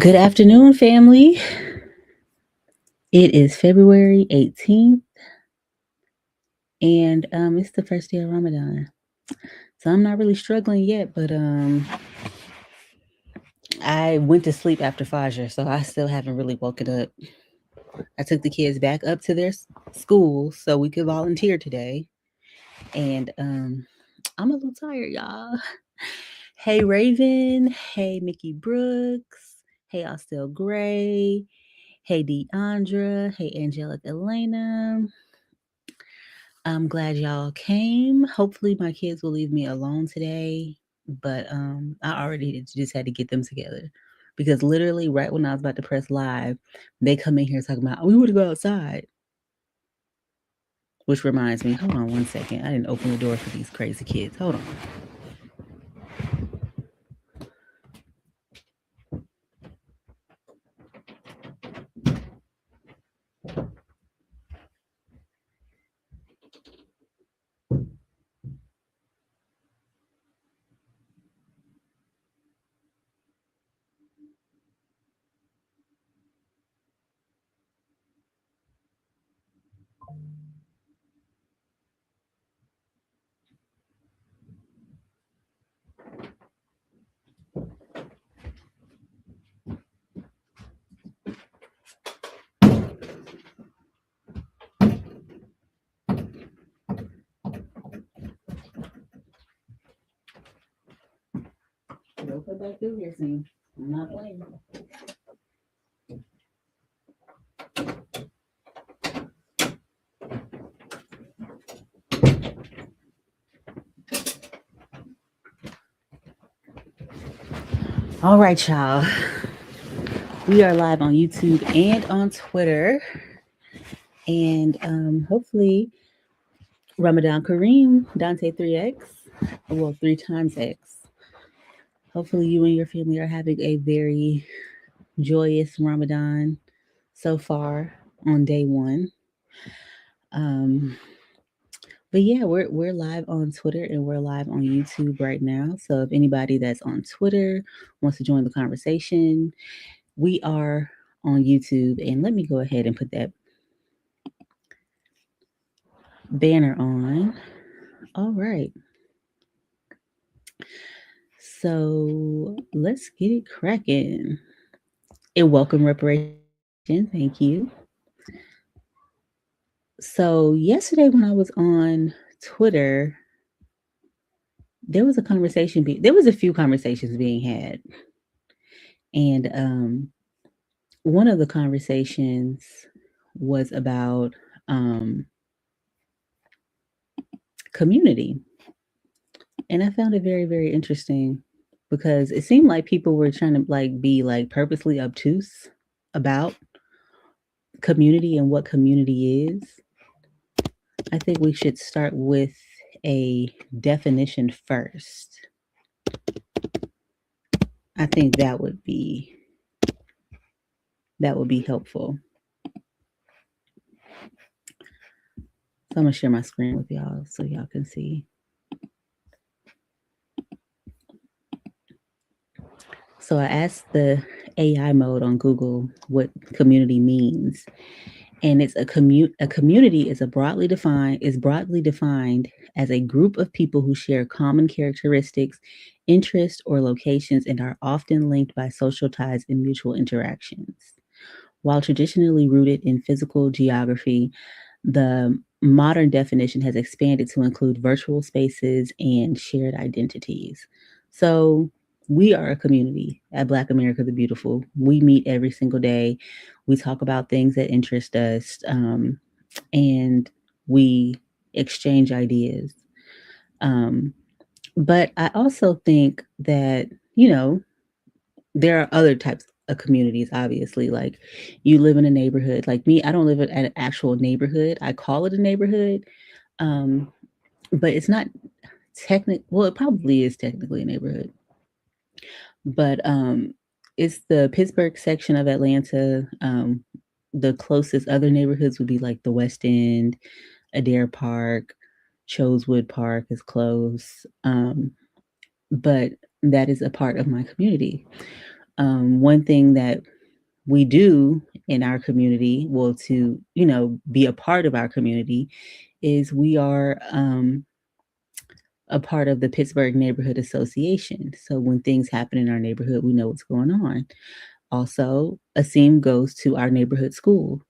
Good afternoon, family. It is February 18th, and it's the first day of Ramadan. So I'm not really struggling yet, but I went to sleep after Fajr, so I still haven't really woken up. I took the kids back up to their school so we could volunteer today, and I'm a little tired, y'all. Hey, Raven. Hey, Mickey Brooks. Hey, Austell Gray. Hey, Deandra. Hey, Angelic Elena. I'm glad y'all came. Hopefully my kids will leave me alone today, but I already just had to get them together because literally right when I was about to press live, they come in here talking about, "Oh, we want to go outside." Which reminds me, hold on one second. I didn't open the door for these crazy kids. Hold on. They'll come back through here soon. I'm not playing. All right, y'all. We are live on YouTube and on Twitter. And hopefully Ramadan Kareem, Dante 3X, well, 3 times X. Hopefully you and your family are having a very joyous Ramadan so far on day one. But yeah, we're live on Twitter and we're live on YouTube right now. So if anybody that's on Twitter wants to join the conversation, we are on YouTube. And let me go ahead and put that banner on. All right. So let's get it cracking. And welcome reparation. Thank you. So yesterday when I was on Twitter, there was a conversation. There was a few conversations being had, and one of the conversations was about community, and I found it very, very interesting because it seemed like people were trying to be purposely obtuse about community and what community is. I think we should start with a definition first. I think that would be helpful. So I'm gonna share my screen with y'all so y'all can see. So I asked the AI mode on Google what community means, and it's a community is broadly defined as a group of people who share common characteristics, interests, or locations and are often linked by social ties and mutual interactions. While traditionally rooted in physical geography, the modern definition has expanded to include virtual spaces and shared identities. So, we are a community at Black America the Beautiful. We meet every single day. We talk about things that interest us, and we exchange ideas. But I also think that, there are other types of communities, obviously. Like you live in a neighborhood. Like me, I don't live in an actual neighborhood. I call it a neighborhood. But it's not well, it probably is technically a neighborhood. But it's the Pittsburgh section of Atlanta. The closest other neighborhoods would be like the West End, Adair Park, Chosewood Park is close. But that is a part of my community. One thing that we do in our community, well, to, be a part of our community, is we are a part of the Pittsburgh Neighborhood Association. So when things happen in our neighborhood, we know what's going on. Also, Asim goes to our neighborhood school,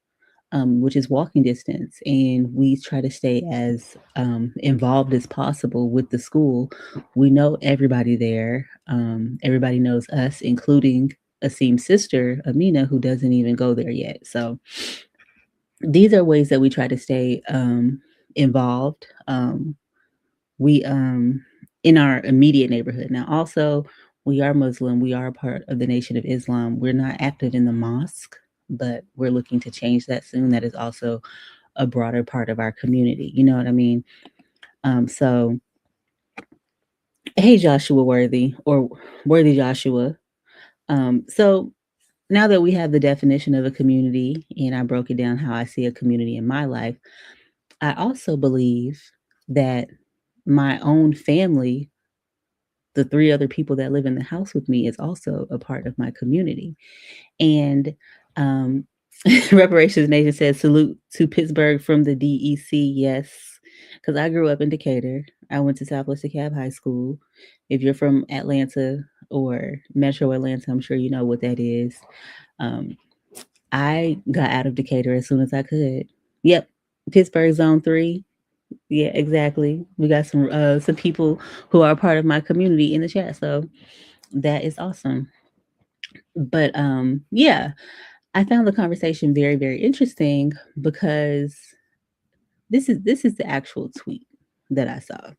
which is walking distance, and we try to stay as involved as possible with the school. We know everybody there. Everybody knows us, including Asim's sister, Amina, who doesn't even go there yet. So these are ways that we try to stay involved. We In our immediate neighborhood. Now, also, we are Muslim. We are a part of the Nation of Islam. We're not active in the mosque, but we're looking to change that soon. That is also a broader part of our community. You know what I mean? So, hey, Joshua Worthy, or Worthy Joshua. So now that we have the definition of a community, and I broke it down how I see a community in my life, I also believe that my own family, the three other people that live in the house with me, is also a part of my community. And um, Reparations Nation says salute to Pittsburgh from the DEC. Yes, because I grew up in Decatur. I went to Southwest DeKalb High School. If you're from Atlanta or Metro Atlanta, I'm sure you know what that is. Um, I got out of Decatur as soon as I could. Yep, Pittsburgh Zone 3. Yeah, exactly. We got some people who are part of my community in the chat, so that is awesome. But yeah, I found the conversation very, very interesting because this is the actual tweet that I saw.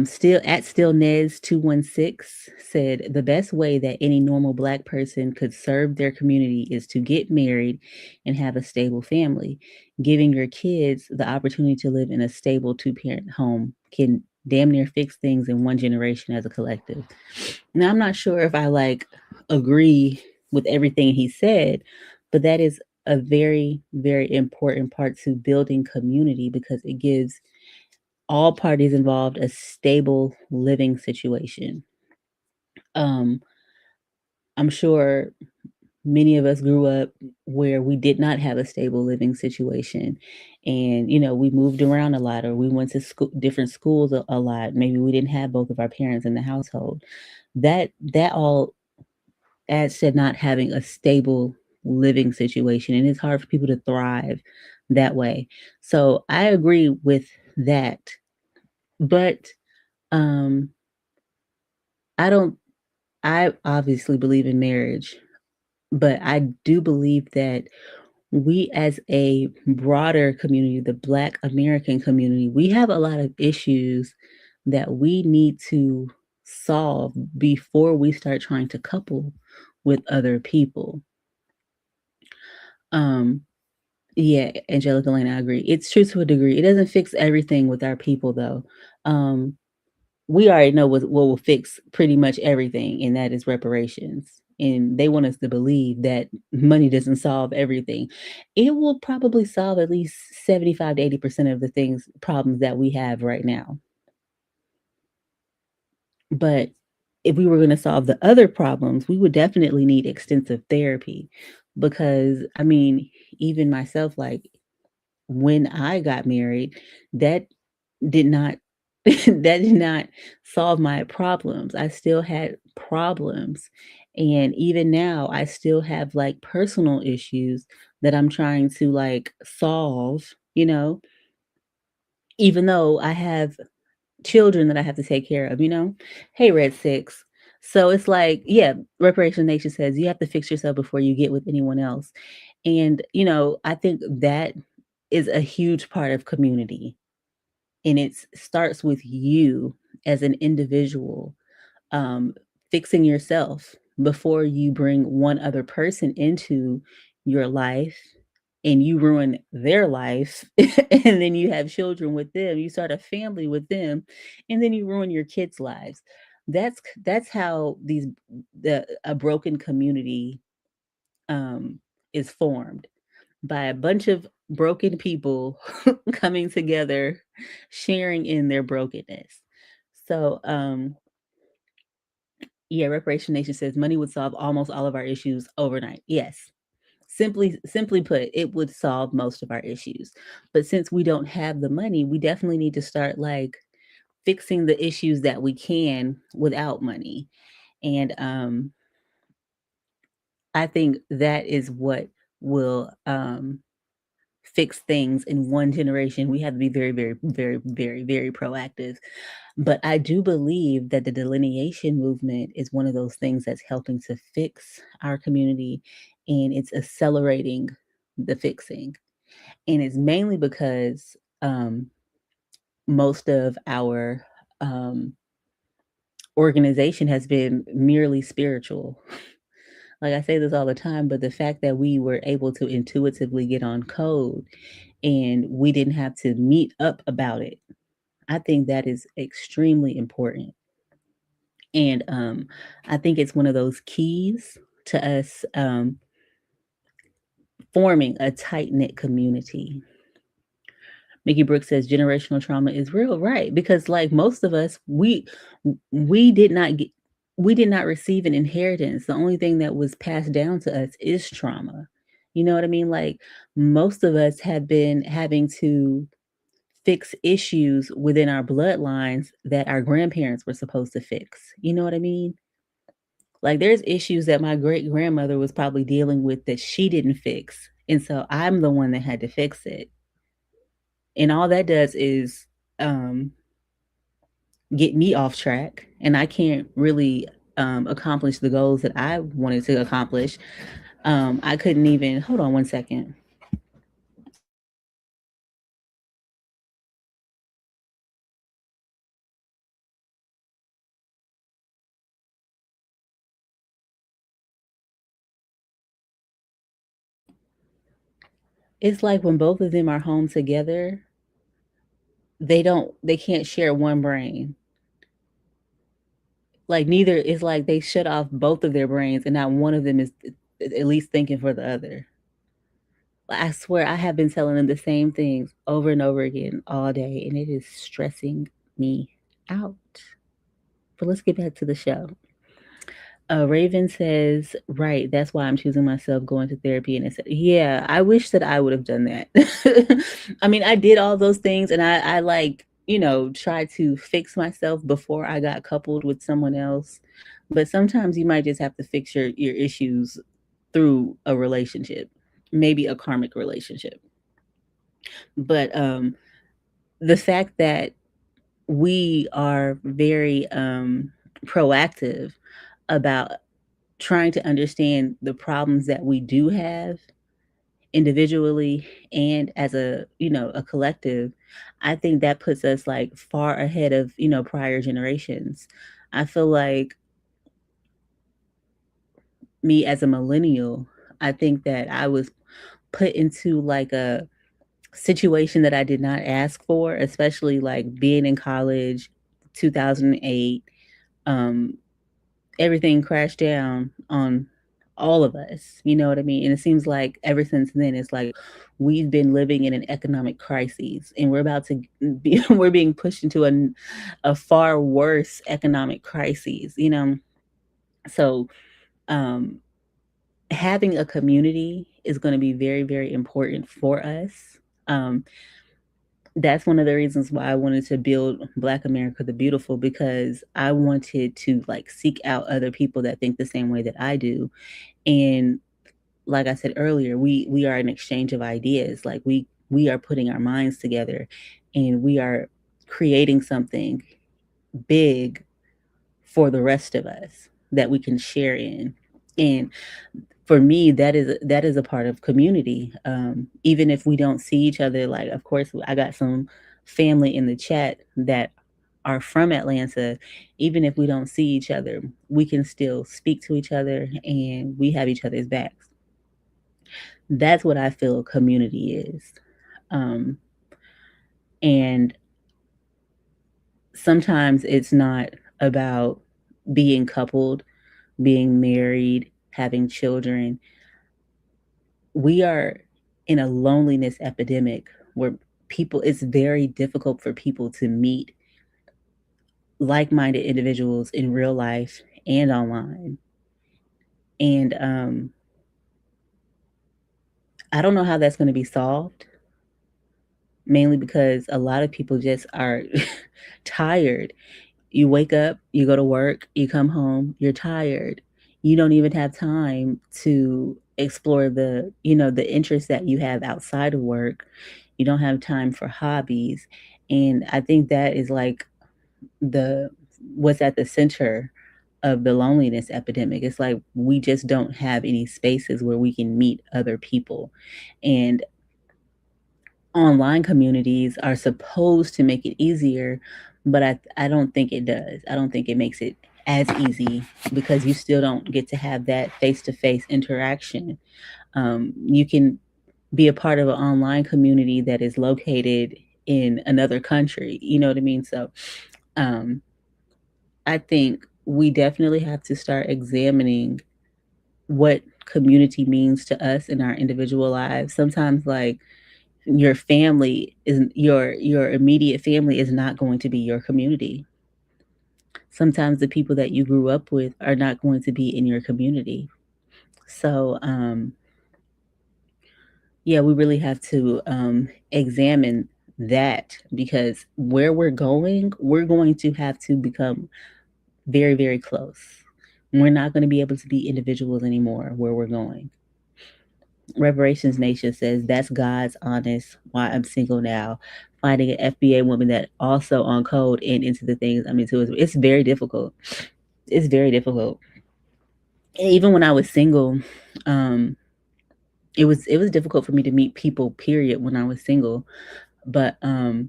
Still Nez 216 said the best way that any normal Black person could serve their community is to get married and have a stable family. Giving your kids the opportunity to live in a stable two-parent home can damn near fix things in one generation as a collective. Now, I'm not sure if I agree with everything he said, but that is a very, very important part to building community because it gives all parties involved a stable living situation. Um, I'm sure many of us grew up where we did not have a stable living situation. And, we moved around a lot or we went to different schools a lot. Maybe we didn't have both of our parents in the household. That all adds to not having a stable living situation. And it's hard for people to thrive that way. So I agree with that. But um I don't I obviously believe in marriage, but I do believe that we as a broader community, the Black American community, we have a lot of issues that we need to solve before we start trying to couple with other people. Um, yeah, Angelica Lane, I agree. It's true to a degree. It doesn't fix everything with our people though. We already know what will fix pretty much everything, and that is reparations. And they want us to believe that money doesn't solve everything. It will probably solve at least 75 to 80% of the problems that we have right now. But if we were going to solve the other problems, we would definitely need extensive therapy because, I mean, even myself, like when I got married, that did not that did not solve my problems. I still had problems. And even now, I still have personal issues that I'm trying to solve, even though I have children that I have to take care of. Hey, Red Six. So it's yeah, Reparation Nation says you have to fix yourself before you get with anyone else. And, I think that is a huge part of community. And it starts with you as an individual, um, fixing yourself before you bring one other person into your life and you ruin their life and then you have children with them, you start a family with them, and then you ruin your kids' lives. That's how a broken community is formed, by a bunch of broken people coming together, sharing in their brokenness. So, yeah, Reparation Nation says money would solve almost all of our issues overnight. Yes. Simply put, it would solve most of our issues. But since we don't have the money, we definitely need to start like fixing the issues that we can without money. And I think that is what will fix things in one generation. We have to be very, very, very, very, very proactive. But I do believe that the delineation movement is one of those things that's helping to fix our community, and it's accelerating the fixing. And it's mainly because most of our organization has been merely spiritual. Like I say this all the time, but the fact that we were able to intuitively get on code and we didn't have to meet up about it, I think that is extremely important. And I think it's one of those keys to us forming a tight knit community. Mickey Brooks says generational trauma is real, right? Because like most of us, we did not get we did not receive an inheritance. The only thing that was passed down to us is trauma. You know what I mean? Like most of us have been having to fix issues within our bloodlines that our grandparents were supposed to fix. You know what I mean? Like there's issues that my great grandmother was probably dealing with that she didn't fix. And so I'm the one that had to fix it. And all that does is um, get me off track, and I can't really accomplish the goals that I wanted to accomplish. I couldn't even hold on one second. It's like when both of them are home together, they can't share one brain. Like neither is like they shut off both of their brains, and not one of them is at least thinking for the other. I swear I have been telling them the same things over and over again all day, and it is stressing me out. But let's get back to the show. Raven says, right, that's why I'm choosing myself going to therapy. And it's, yeah, I wish that I would have done that. I mean, I did all those things and I like, tried to fix myself before I got coupled with someone else. But sometimes you might just have to fix your issues through a relationship, maybe a karmic relationship. But the fact that we are very proactive about trying to understand the problems that we do have individually and as a collective, I think that puts us like far ahead of prior generations. I feel like me as a millennial, I think that I was put into like a situation that I did not ask for, especially like being in college 2008. um Everything crashed down on all of us, you know what I mean? And it seems like ever since then, it's like we've been living in an economic crisis, and we're about to be we're being pushed into a far worse economic crisis, you know? So, um, having a community is gonna be very, very important for us. Um, that's one of the reasons why I wanted to build Black America the Beautiful, because I wanted to like seek out other people that think the same way that I do. And like I said earlier, we are an exchange of ideas. Like we are putting our minds together and we are creating something big for the rest of us that we can share in. And for me, that is a part of community. Even if we don't see each other, like of course I got some family in the chat that are from Atlanta. Even if we don't see each other, we can still speak to each other and we have each other's backs. That's what I feel community is. Um, and sometimes it's not about being coupled, being married, having children. We are in a loneliness epidemic where it's very difficult for people to meet like-minded individuals in real life and online. And I don't know how that's going to be solved, mainly because a lot of people just are tired. You wake up, you go to work, you come home, you're tired. You don't even have time to explore the interests that you have outside of work. You don't have time for hobbies. And I think that is like the what's at the center of the loneliness epidemic. It's like we just don't have any spaces where we can meet other people. And online communities are supposed to make it easier, but I don't think it does. I don't think it makes it as easy because you still don't get to have that face to face interaction. You can be a part of an online community that is located in another country. You know what I mean? So um, I think we definitely have to start examining what community means to us in our individual lives. Sometimes, like, your family is your immediate family is not going to be your community. Sometimes the people that you grew up with are not going to be in your community. So yeah, we really have to examine that, because where we're going to have to become very, very close. We're not going to be able to be individuals anymore where we're going. Reparations Nation says that's God's honest why I'm single now. Finding an FBA woman that also on code and into the things I'm into. It's very difficult. It's very difficult. And even when I was single, um, it was difficult for me to meet people, period, when I was single. But I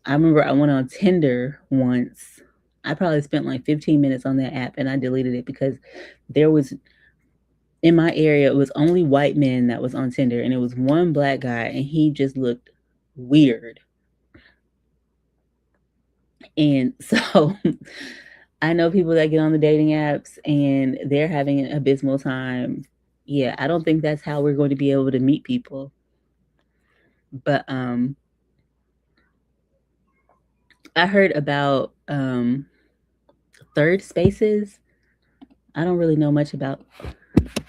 remember I went on Tinder once. I probably spent like 15 minutes on that app and I deleted it because there was in my area, it was only white men that was on Tinder, and it was one black guy, and he just looked weird. And so I know people that get on the dating apps and they're having an abysmal time. Yeah, I don't think that's how we're going to be able to meet people. But I heard about third spaces. I don't really know much about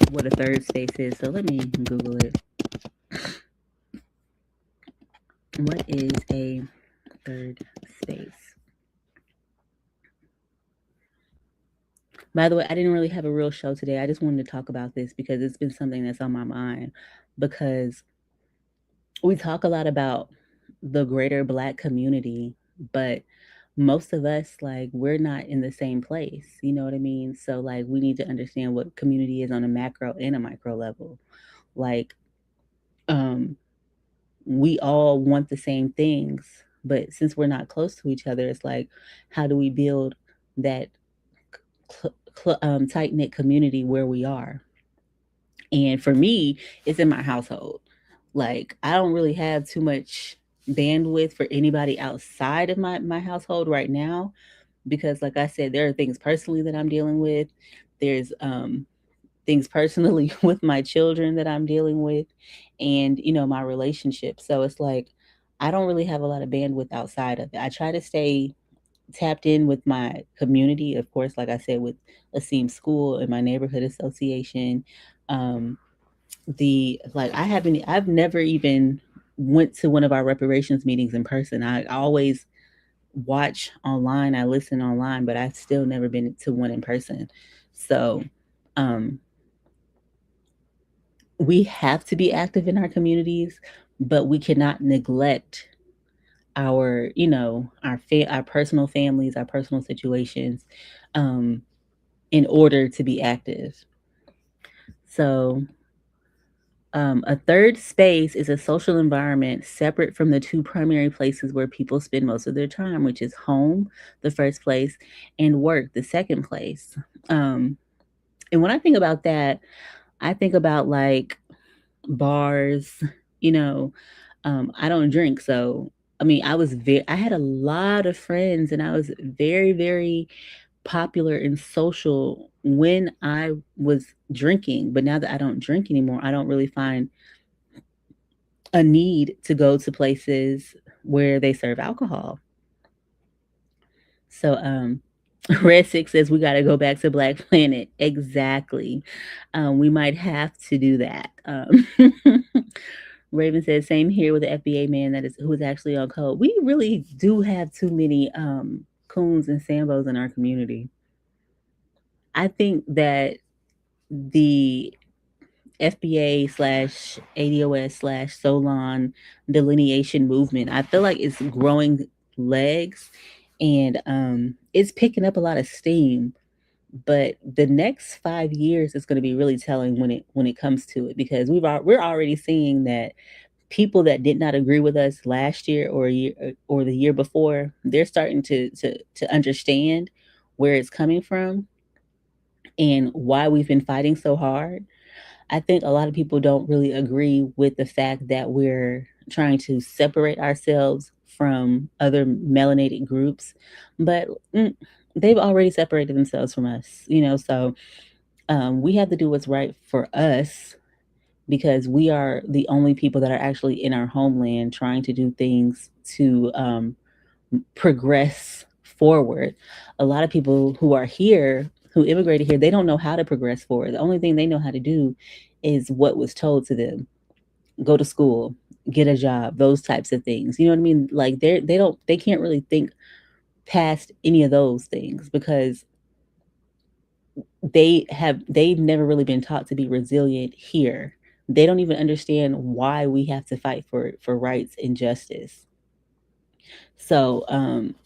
what a third space is, so let me Google it. What is a third space? By the way, I didn't really have a real show today. I just wanted to talk about this because it's been something that's on my mind. Because we talk a lot about the greater Black community, but most of us, like, we're not in the same place. You know what I mean? So, like, we need to understand what community is on a macro and a micro level. Like, um, we all want the same things, but since we're not close to each other, it's like, how do we build that tight knit community where we are? And for me, it's in my household. Like, I don't really have too much bandwidth for anybody outside of my household right now, because like I said, there are things personally that I'm dealing with. There's things personally with my children that I'm dealing with, and my relationship. So it's like I don't really have a lot of bandwidth outside of it. I try to stay tapped in with my community, of course, like I said, with Asim School and my neighborhood association. Um, I've never even went to one of our reparations meetings in person. I always watch online, I listen online, but I've still never been to one in person. So um we have to be active in our communities, but we cannot neglect our personal families, our personal situations, um in order to be active. So a third space is a social environment separate from the two primary places where people spend most of their time, which is home, the first place, and work, the second place. Um, and when I think about that, I think about like bars. You know, I don't drink, so I mean, I had a lot of friends, and I was very, very popular and social when I was drinking. But now that I don't drink anymore, I don't really find a need to go to places where they serve alcohol. So Red Six says we got to go back to Black Planet. Exactly. We might have to do that. Raven says same here with the FBA man that is who is actually on code. We really do have too many coons and sambos in our community. I think that the FBA slash ADOS slash Solon delineation movement, I feel like it's growing legs, and it's picking up a lot of steam. But the next 5 years is going to be really telling when it comes to it, because we're already seeing that people that did not agree with us last year or a year or the year before, they're starting to understand where it's coming from and why we've been fighting so hard. I think a lot of people don't really agree with the fact that we're trying to separate ourselves from other melanated groups, but they've already separated themselves from us, so we have to do what's right for us, because we are the only people that are actually in our homeland trying to do things to progress forward. A lot of people who are here, who immigrated here, they don't know how to progress forward. The only thing they know how to do is what was told to them: go to school, get a job, those types of things. You know what I mean? Like they can't really think past any of those things, because they've never really been taught to be resilient here. They don't even understand why we have to fight for rights and justice. So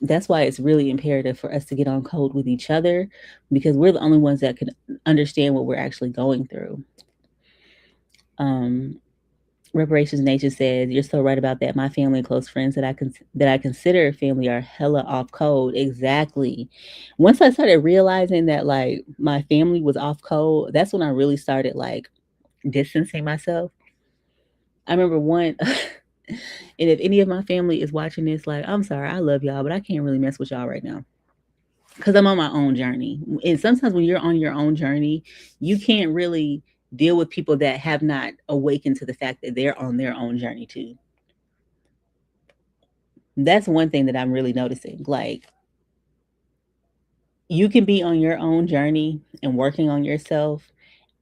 that's why it's really imperative for us to get on code with each other, because we're the only ones that can understand what we're actually going through. Reparations Nation says, "You're so right about that. My family and close friends that I consider family are hella off code." Exactly. Once I started realizing that like my family was off code, that's when I really started like distancing myself. I remember one, and if any of my family is watching this, like, I'm sorry, I love y'all, but I can't really mess with y'all right now, because I'm on my own journey. And sometimes when you're on your own journey, you can't really deal with people that have not awakened to the fact that they're on their own journey too. That's one thing that I'm really noticing. Like, you can be on your own journey and working on yourself,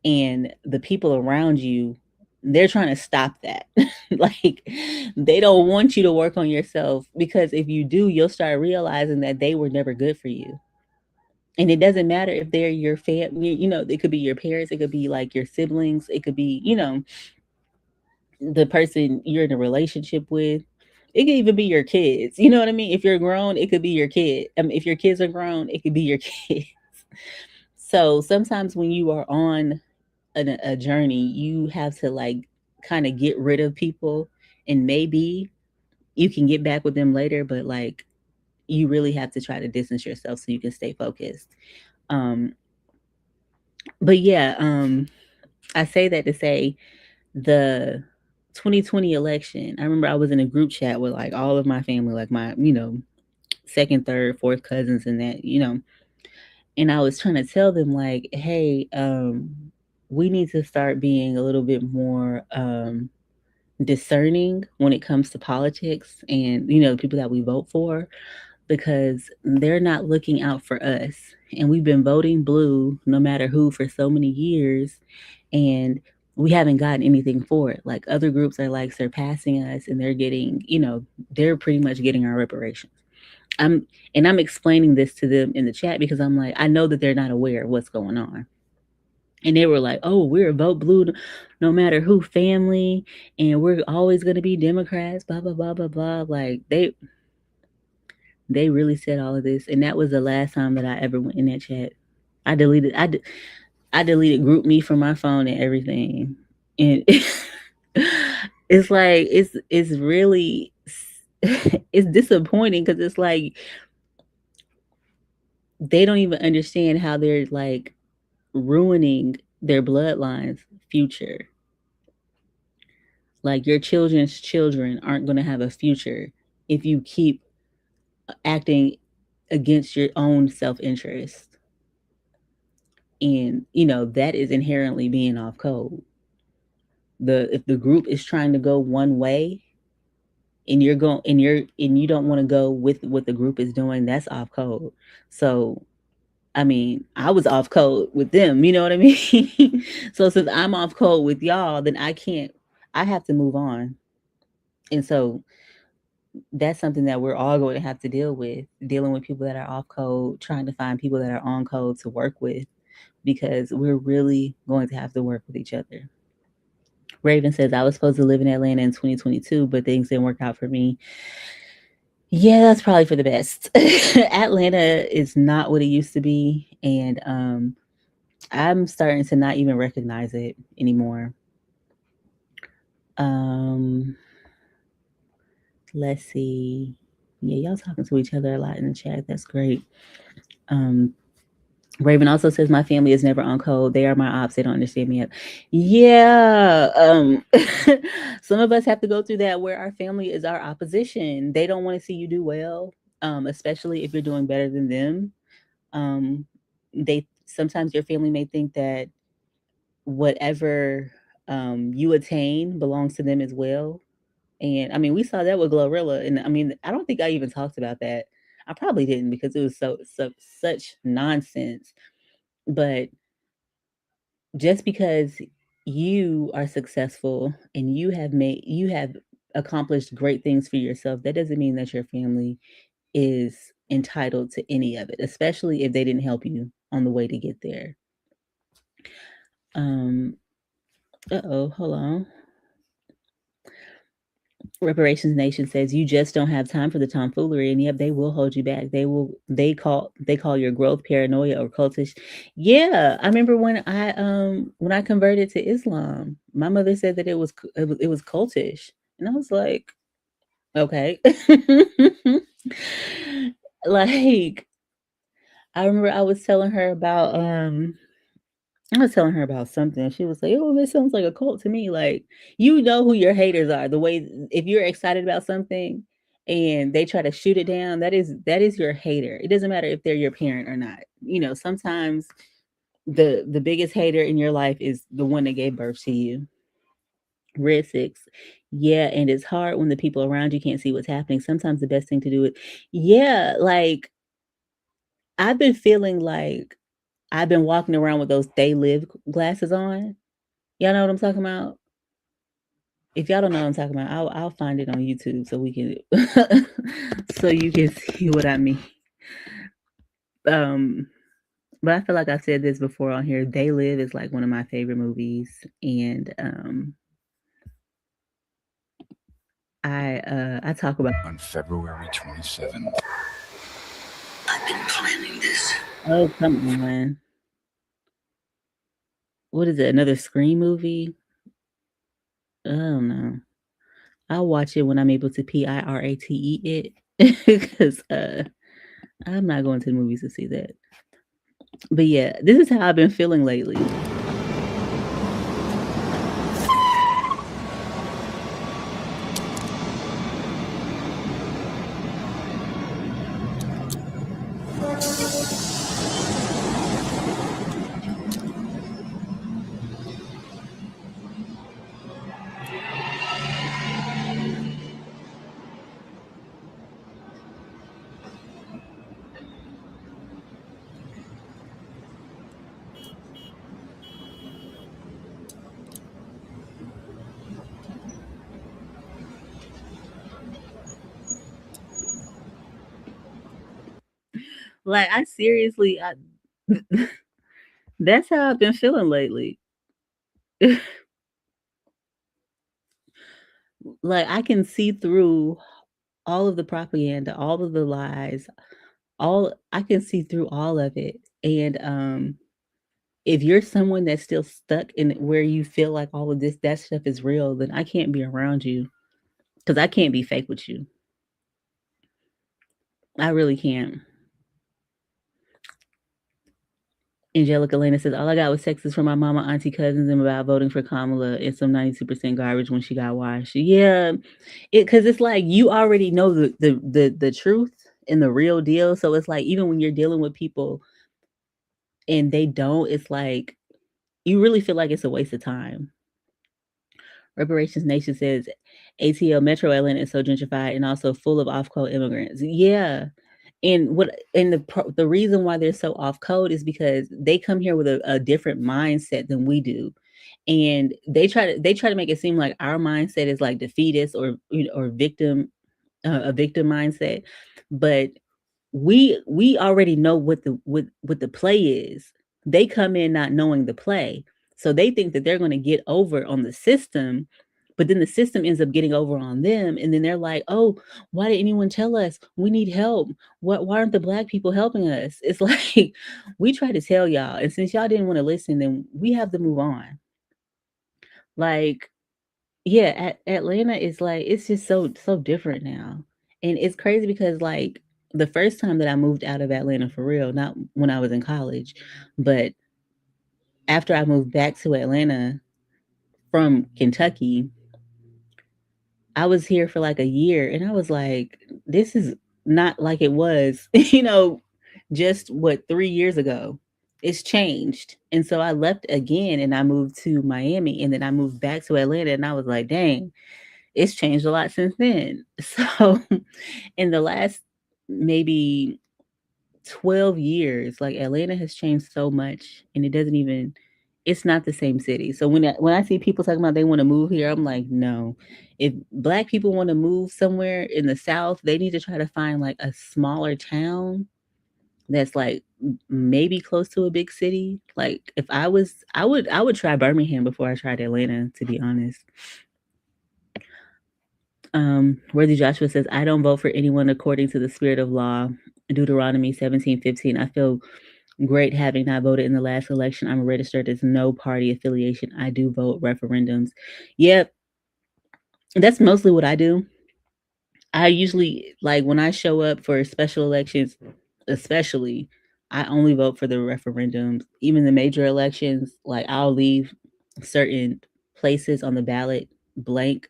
and the people around you, they're trying to stop that. Like, they don't want you to work on yourself, because if you do, you'll start realizing that they were never good for you. And it doesn't matter if they're your family, it could be your parents, it could be like your siblings, it could be, the person you're in a relationship with. It could even be your kids. You know what I mean? If you're grown, it could be your kid. I mean, if your kids are grown, it could be your kids. So sometimes when you are on a journey, you have to like kind of get rid of people, and maybe you can get back with them later, but like you really have to try to distance yourself so you can stay focused. Um, but yeah, I say that to say the 2020 election. I remember I was in a group chat with like all of my family, like my, second, third, fourth cousins and that, and I was trying to tell them like, hey, we need to start being a little bit more discerning when it comes to politics and, the people that we vote for, because they're not looking out for us. And we've been voting blue no matter who for so many years, and we haven't gotten anything for it. Like, other groups are like surpassing us, and they're getting, they're pretty much getting our reparations. I'm explaining this to them in the chat, because I'm like, I know that they're not aware of what's going on. And they were like, "Oh, we're a vote blue no matter who family, and we're always going to be Democrats, blah blah blah blah blah." Like, they really said all of this, and that was the last time that I ever went in that chat. I deleted I deleted GroupMe from my phone and everything. And it's like it's really it's disappointing, because it's like they don't even understand how they're like ruining their bloodline's future. Like, your children's children aren't going to have a future if you keep acting against your own self-interest. And that is inherently being off code. If the group is trying to go one way, and you don't want to go with what the group is doing, that's off code. So I mean, I was off code with them, you know what I mean? So since I'm off code with y'all, then I have to move on. And so that's something that we're all going to have to deal with, dealing with people that are off code, trying to find people that are on code to work with, because we're really going to have to work with each other. Raven says, I was supposed to live in Atlanta in 2022, but things didn't work out for me. Yeah, that's probably for the best. Atlanta is not what it used to be. And I'm starting to not even recognize it anymore. Um, let's see. Yeah, y'all talking to each other a lot in the chat. That's great. Um, Raven also says my family is never on code. They are my ops. They don't understand me yet. Yeah. Some of us have to go through that where our family is our opposition. They don't want to see you do well, especially if you're doing better than them. Um, they sometimes your family may think that whatever you attain belongs to them as well. And I mean, we saw that with Glorilla, and I mean, I don't think I even talked about that. I probably didn't because it was such nonsense. But just because you are successful and you have accomplished great things for yourself, that doesn't mean that your family is entitled to any of it, especially if they didn't help you on the way to get there. Um, hold on. Reparations Nation says you just don't have time for the tomfoolery, and yep, they will hold you back. They call your growth paranoia or cultish. Yeah, I remember when I converted to Islam, my mother said that it was cultish, and I was like, okay, like I remember I was telling her about something. She was like, "Oh, this sounds like a cult to me." Like, you know who your haters are. The way if you're excited about something and they try to shoot it down, that is your hater. It doesn't matter if they're your parent or not. You know, sometimes the biggest hater in your life is the one that gave birth to you. Red Six. Yeah, and it's hard when the people around you can't see what's happening. Sometimes the best thing to do is, yeah, like I've been feeling like I've been walking around with those They Live glasses on. Y'all know what I'm talking about? If y'all don't know what I'm talking about, I'll find it on YouTube so we can so you can see what I mean. Um, but I feel like I've said this before on here. They Live is like one of my favorite movies, and I talk about on February 27th. I've been planning this. Oh, come on. What is it? Another Scream movie? I don't know. I'll watch it when I'm able to pirate it because I'm not going to the movies to see that. But yeah, this is how I've been feeling lately. Like I seriously, that's how I've been feeling lately. Like I can see through all of the propaganda, all of the lies, all I can see through all of it. And if you're someone that's still stuck in where you feel like all of this that stuff is real, then I can't be around you because I can't be fake with you. I really can't. Angelica Lena says, all I got was texts from my mama, auntie, cousins, and about voting for Kamala and some 92% garbage when she got washed. Yeah, because it's like you already know the truth and the real deal. So it's like even when you're dealing with people and they don't, it's like you really feel like it's a waste of time. Reparations Nation says ATL Metro Atlanta is so gentrified and also full of off-code immigrants. Yeah. And the reason why they're so off code is because they come here with a different mindset than we do, and they try to make it seem like our mindset is like defeatist or or victim, a victim mindset, but we already know what the play is. They come in not knowing the play, so they think that they're going to get over on the system, but then the system ends up getting over on them, and then they're like, "Oh, why did anyone tell us we need help? Why aren't the black people helping us?" It's like we try to tell y'all, and since y'all didn't want to listen, then we have to move on. Like, yeah, Atlanta is like it's just so different now. And it's crazy because like the first time that I moved out of Atlanta for real, not when I was in college, but after I moved back to Atlanta from Kentucky, I was here for like a year and I was like, this is not like it was, just what 3 years ago. It's changed. And so I left again and I moved to Miami and then I moved back to Atlanta and I was like, dang, it's changed a lot since then. So in the last maybe 12 years, like Atlanta has changed so much and it doesn't even it's not the same city. So when I see people talking about they want to move here, I'm like, no. If black people want to move somewhere in the South, they need to try to find like a smaller town that's like maybe close to a big city. Like if I would try Birmingham before I tried Atlanta, to be honest. Worthy Joshua says, I don't vote for anyone according to the spirit of law. Deuteronomy 17:15. I feel great having not voted in the last election. I'm registered as no party affiliation. I do vote referendums. Yep, that's mostly what I do. I usually like when I show up for special elections, especially, I only vote for the referendums. Even the major elections, like I'll leave certain places on the ballot blank,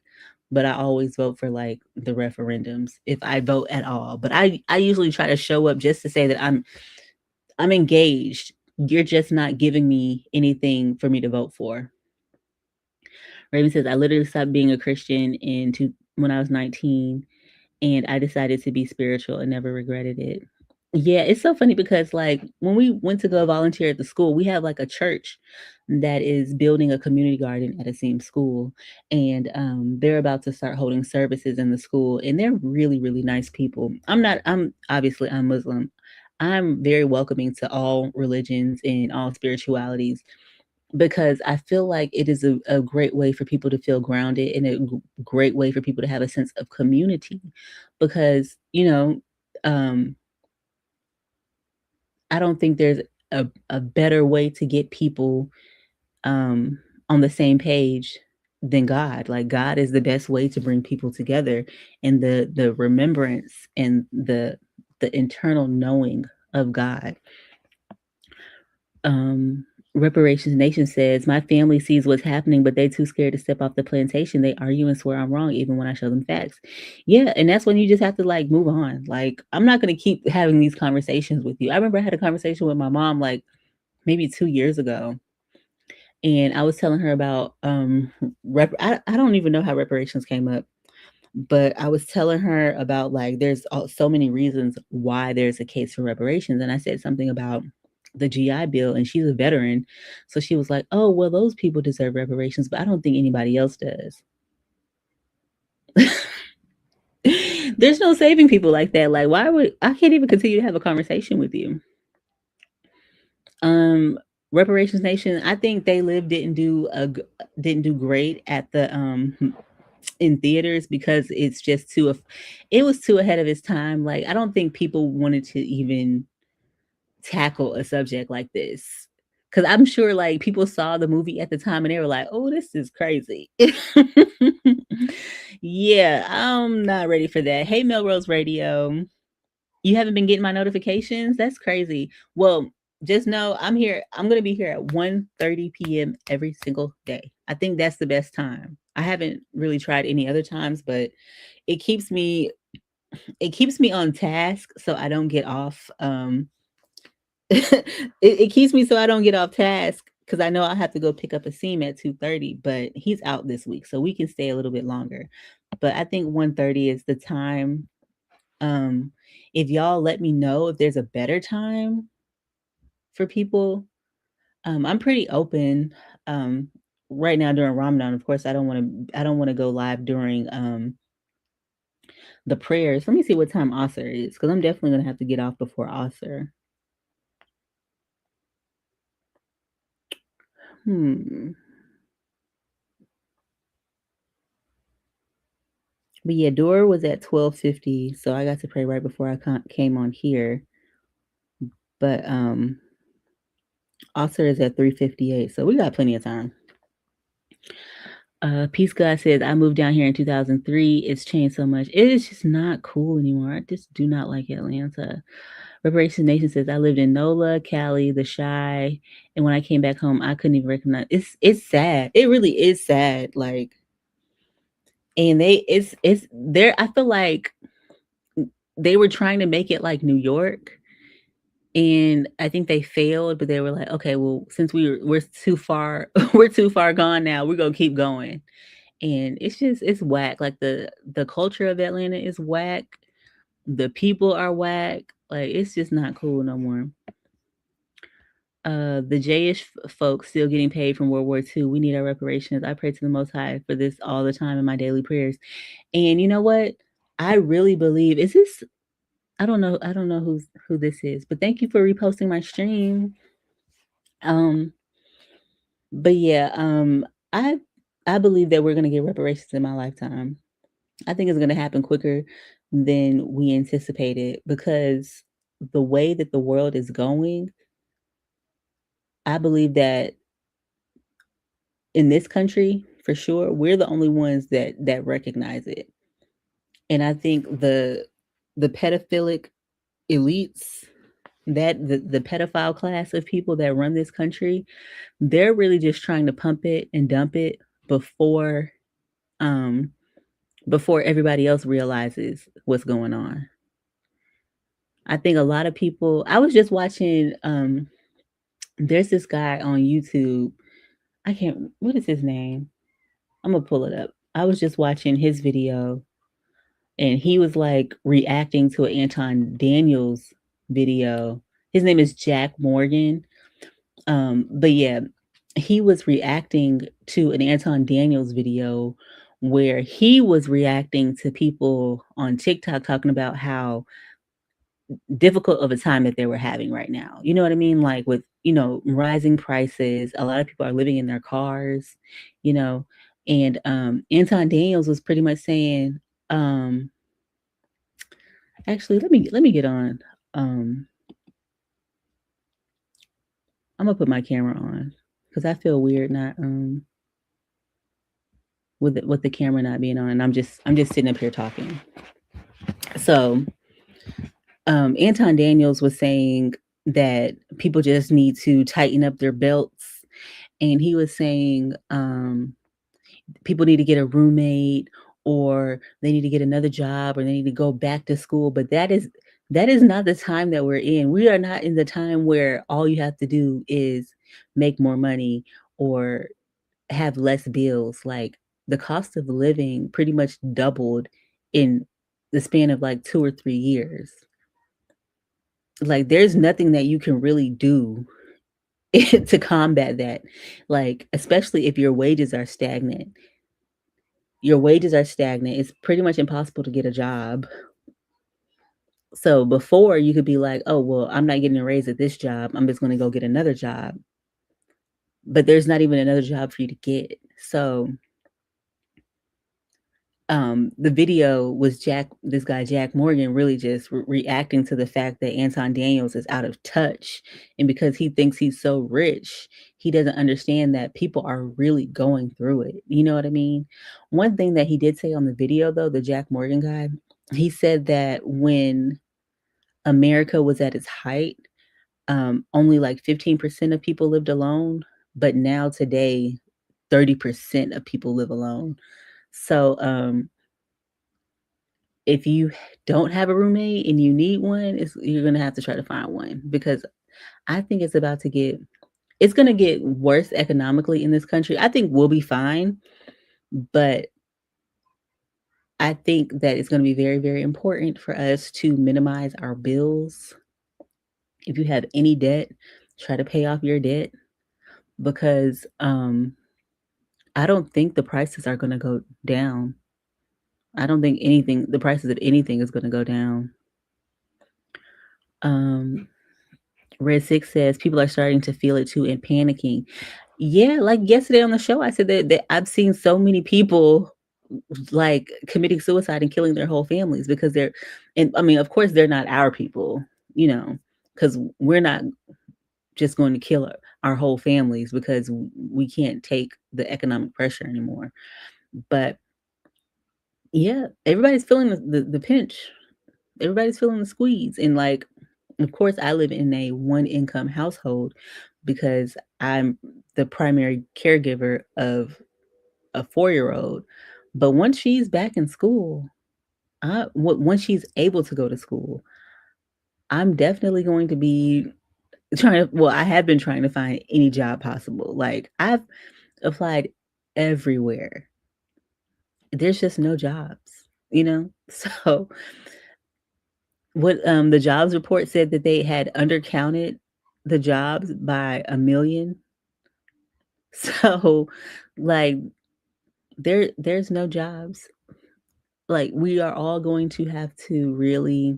but I always vote for like the referendums if I vote at all. But I usually try to show up just to say that I'm engaged. You're just not giving me anything for me to vote for. Raven says I literally stopped being a Christian when I was 19 and I decided to be spiritual and never regretted it. Yeah, it's so funny because like when we went to go volunteer at the school, we have like a church that is building a community garden at a same school, and they're about to start holding services in the school, and they're really really nice people. I'm obviously I'm Muslim. I'm very welcoming to all religions and all spiritualities because I feel like it is a great way for people to feel grounded and great way for people to have a sense of community because, um, I don't think there's a better way to get people on the same page than God. Like God is the best way to bring people together and the remembrance and the internal knowing of God. um Reparations Nation says my family sees what's happening but they too scared to step off the plantation. They argue and swear I'm wrong even when I show them facts. Yeah, and that's when you just have to like move on. Like I'm not going to keep having these conversations with you. I remember I had a conversation with my mom like maybe 2 years ago, and I was telling her about I don't even know how reparations came up, but I was telling her about like there's so many reasons why there's a case for reparations, and I said something about the GI Bill, and she's a veteran, so she was like, "Oh, well, those people deserve reparations, but I don't think anybody else does." There's no saving people like that. Like, why would I can't even continue to have a conversation with you? Um, Reparations Nation, I think They Live didn't do great at the in theaters because it was too ahead of its time. Like I don't think people wanted to even tackle a subject like this. Cause I'm sure like people saw the movie at the time and they were like, oh, this is crazy. Yeah, I'm not ready for that. Hey, Melrose Radio. You haven't been getting my notifications? That's crazy. Well, just know I'm here. I'm gonna be here at 1:30 p.m. every single day. I think that's the best time. I haven't really tried any other times, but it keeps me it keeps me on task so I don't get off it keeps me so I don't get off task because I know I have to go pick up a seam at 2:30, but he's out this week, so we can stay a little bit longer. But I think 1:30 is the time. If y'all let me know if there's a better time for people, I'm pretty open. Um, right now during Ramadan, of course, I don't want to go live during the prayers. Let me see what time Asr is, because I'm definitely gonna have to get off before Asr. But yeah, Dora was at 12:50, so I got to pray right before I came on here. But Asr is at 3:58, so we got plenty of time. Peace God says, I moved down here in 2003. It's changed so much. It is just not cool anymore. I just do not like Atlanta. Reparation Nation says, I lived in NOLA, Cali, the Shy, and when I came back home, I couldn't even recognize. It's sad. It really is sad. Like, and it's there. I feel like they were trying to make it like New York, and I think they failed. But they were like, okay, well, since we're too far, we're too far gone now. We're gonna keep going. And it's whack. Like the culture of Atlanta is whack. The people are whack. Like it's just not cool no more. The Jayish folks still getting paid from World War II. We need our reparations. I pray to the Most High for this all the time in my daily prayers. And you know what? I really believe is this. I don't know who this is, but thank you for reposting my stream. But yeah, I believe that we're gonna get reparations in my lifetime. I think it's gonna happen quicker than we anticipated because the way that the world is going, I believe that in this country, for sure, we're the only ones that recognize it. And I think the pedophilic elites, that the pedophile class of people that run this country, they're really just trying to pump it and dump it before before everybody else realizes what's going on. I think a lot of people, I was just watching there's this guy on YouTube. I can't, what is his name? I'm gonna pull it up. I was just watching his video and he was like reacting to an Anton Daniels video. His name is Jack Morgan. But yeah, he was reacting to an Anton Daniels video where he was reacting to people on TikTok talking about how difficult of a time that they were having right now. You know what I mean? Like with, rising prices, a lot of people are living in their cars, you know, and Anton Daniels was pretty much saying, actually let me get on. I'm gonna put my camera on because I feel weird not with the camera not being on, and I'm just sitting up here talking. So Anton Daniels was saying that people just need to tighten up their belts, and he was saying people need to get a roommate, or they need to get another job, or they need to go back to school. But that is not the time that we're in. We are not in the time where all you have to do is make more money or have less bills. Like the cost of living pretty much doubled in the span of like 2 or 3 years. Like there's nothing that you can really do to combat that. Like especially if your wages are stagnant. Your wages are stagnant. It's pretty much impossible to get a job. So before you could be like, "Oh, well, I'm not getting a raise at this job. I'm just going to go get another job." But there's not even another job for you to get. So the video was this guy Jack Morgan really just reacting to the fact that Anton Daniels is out of touch, and because he thinks he's so rich, he doesn't understand that people are really going through it. You know what I mean? One thing that he did say on the video, though, the Jack Morgan guy, he said that when America was at its height, only like 15% of people lived alone, but now today, 30% of people live alone. So if you don't have a roommate and you need one, you're gonna have to try to find one, because I think it's about to get It's gonna get worse economically in this country. I think we'll be fine, but I think that it's gonna be very, very important for us to minimize our bills. If you have any debt, try to pay off your debt because, I don't think the prices are gonna go down. I don't think the prices of anything is gonna go down. Um, Red Six says people are starting to feel it too and panicking. Yeah, like yesterday on the show, I said that I've seen so many people like committing suicide and killing their whole families because they're, and I mean, of course, they're not our people, because we're not just going to kill our whole families because we can't take the economic pressure anymore. But yeah, everybody's feeling the pinch. Everybody's feeling the squeeze. And like, of course, I live in a one income household because I'm the primary caregiver of a 4-year old. But once she's back in school, once she's able to go to school, I'm definitely going to be I have been trying to find any job possible. Like I've applied everywhere. There's just no jobs. So what the jobs report said that they had undercounted the jobs by 1,000,000. So like there's no jobs. Like we are all going to have to really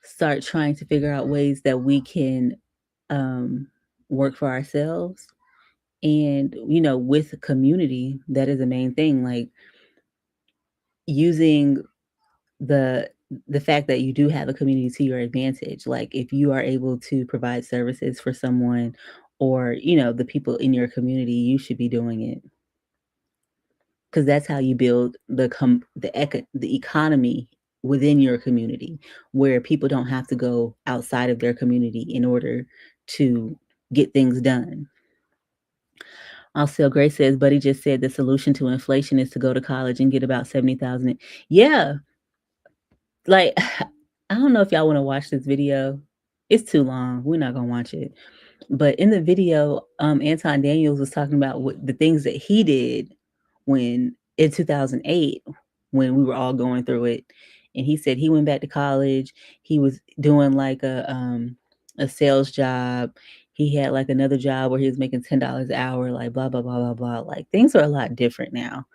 start trying to figure out ways that we can um, work for ourselves. And with community, that is the main thing. Like using the the fact that you do have a community to your advantage. Like if you are able to provide services for someone, or the people in your community, you should be doing it because that's how you build the economy within your community, where people don't have to go outside of their community in order to get things done. Also, Grace says, Buddy just said the solution to inflation is to go to college and get about 70,000. Yeah, like I don't know if y'all want to watch this video. It's too long. We're not gonna watch it. But in the video, Anton Daniels was talking about what the things that he did when in 2008, when we were all going through it. And he said he went back to college. He was doing like a sales job. He had like another job where he was making $10 an hour, like blah blah blah blah blah. Like things are a lot different now.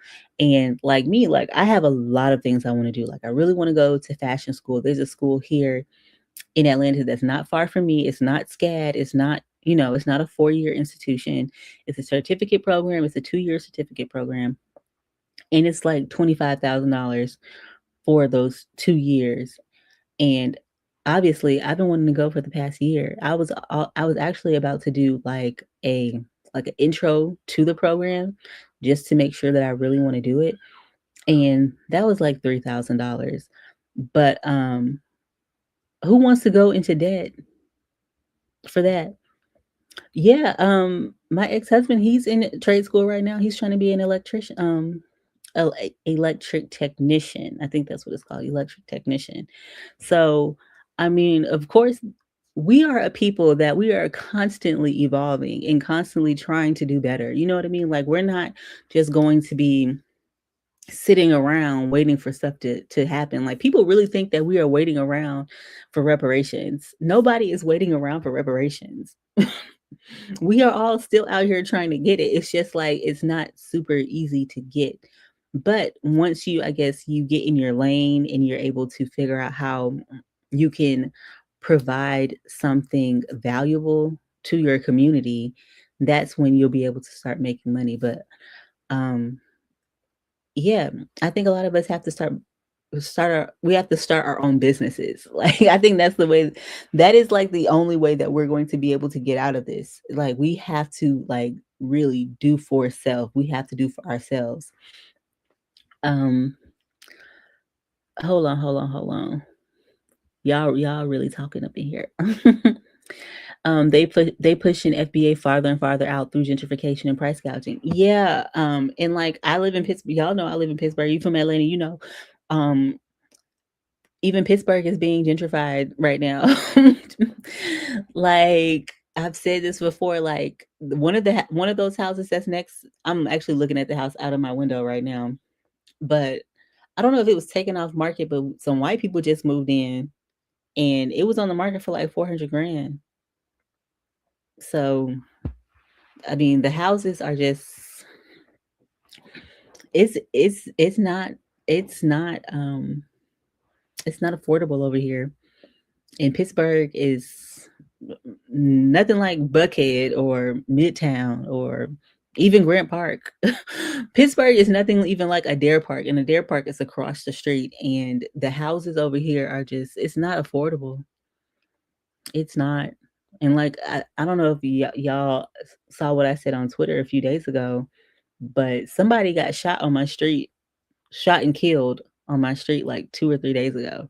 And like me, like I have a lot of things I want to do. Like I really want to go to fashion school. There's a school here in Atlanta that's not far from me. It's not SCAD. It's not a 4-year institution. It's a certificate program. It's a 2-year certificate program. And it's like $25,000 for those 2 years. And obviously, I've been wanting to go for the past year. I was actually about to do like an intro to the program just to make sure that I really want to do it. And that was like $3,000. But who wants to go into debt for that? Yeah, my ex-husband, he's in trade school right now. He's trying to be an electrician, electric technician. I think that's what it's called, electric technician. So, I mean, of course, we are a people that we are constantly evolving and constantly trying to do better. You know what I mean? Like we're not just going to be sitting around waiting for stuff to happen. Like people really think that we are waiting around for reparations. Nobody is waiting around for reparations. We are all still out here trying to get it. It's just like it's not super easy to get. But once I guess, you get in your lane and you're able to figure out how you can provide something valuable to your community, that's when you'll be able to start making money. But um yeah, I think a lot of us have to we have to start our own businesses. Like I think that's the way, that is like the only way that we're going to be able to get out of this. Like we have to like really do for self. We have to do for ourselves. Um hold on. Y'all really talking up in here. They pushing FBA farther and farther out through gentrification and price gouging. Yeah, and like I live in Pittsburgh. Y'all know I live in Pittsburgh. You from Atlanta, um, even Pittsburgh is being gentrified right now. Like I've said this before, like one of those houses that's next. I'm actually looking at the house out of my window right now, but I don't know if it was taken off market, but some white people just moved in, and it was on the market for like 400 grand. So, I mean, the houses are just it's not it's not it's not affordable over here. And Pittsburgh is nothing like Buckhead or Midtown or even Grant Park. Pittsburgh is nothing even like Adair Park, and Adair Park is across the street. And the houses over here are it's not affordable. It's not. And like, I don't know if y'all saw what I said on Twitter a few days ago, but somebody got shot on my street, shot and killed on my street like 2 or 3 days ago.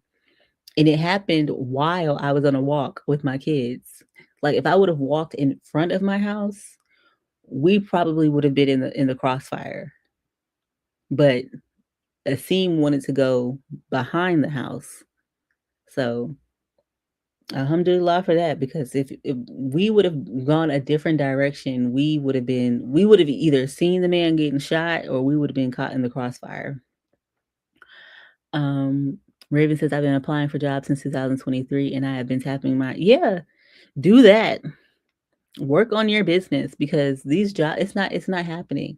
And it happened while I was on a walk with my kids. Like if I would have walked in front of my house, we probably would have been in the crossfire. But Asim wanted to go behind the house. So alhamdulillah for that, because if we would have gone a different direction, we would have either seen the man getting shot or we would have been caught in the crossfire. Raven says, I've been applying for jobs since 2023 and I have been tapping do that. Work on your business because these jobs, it's not happening.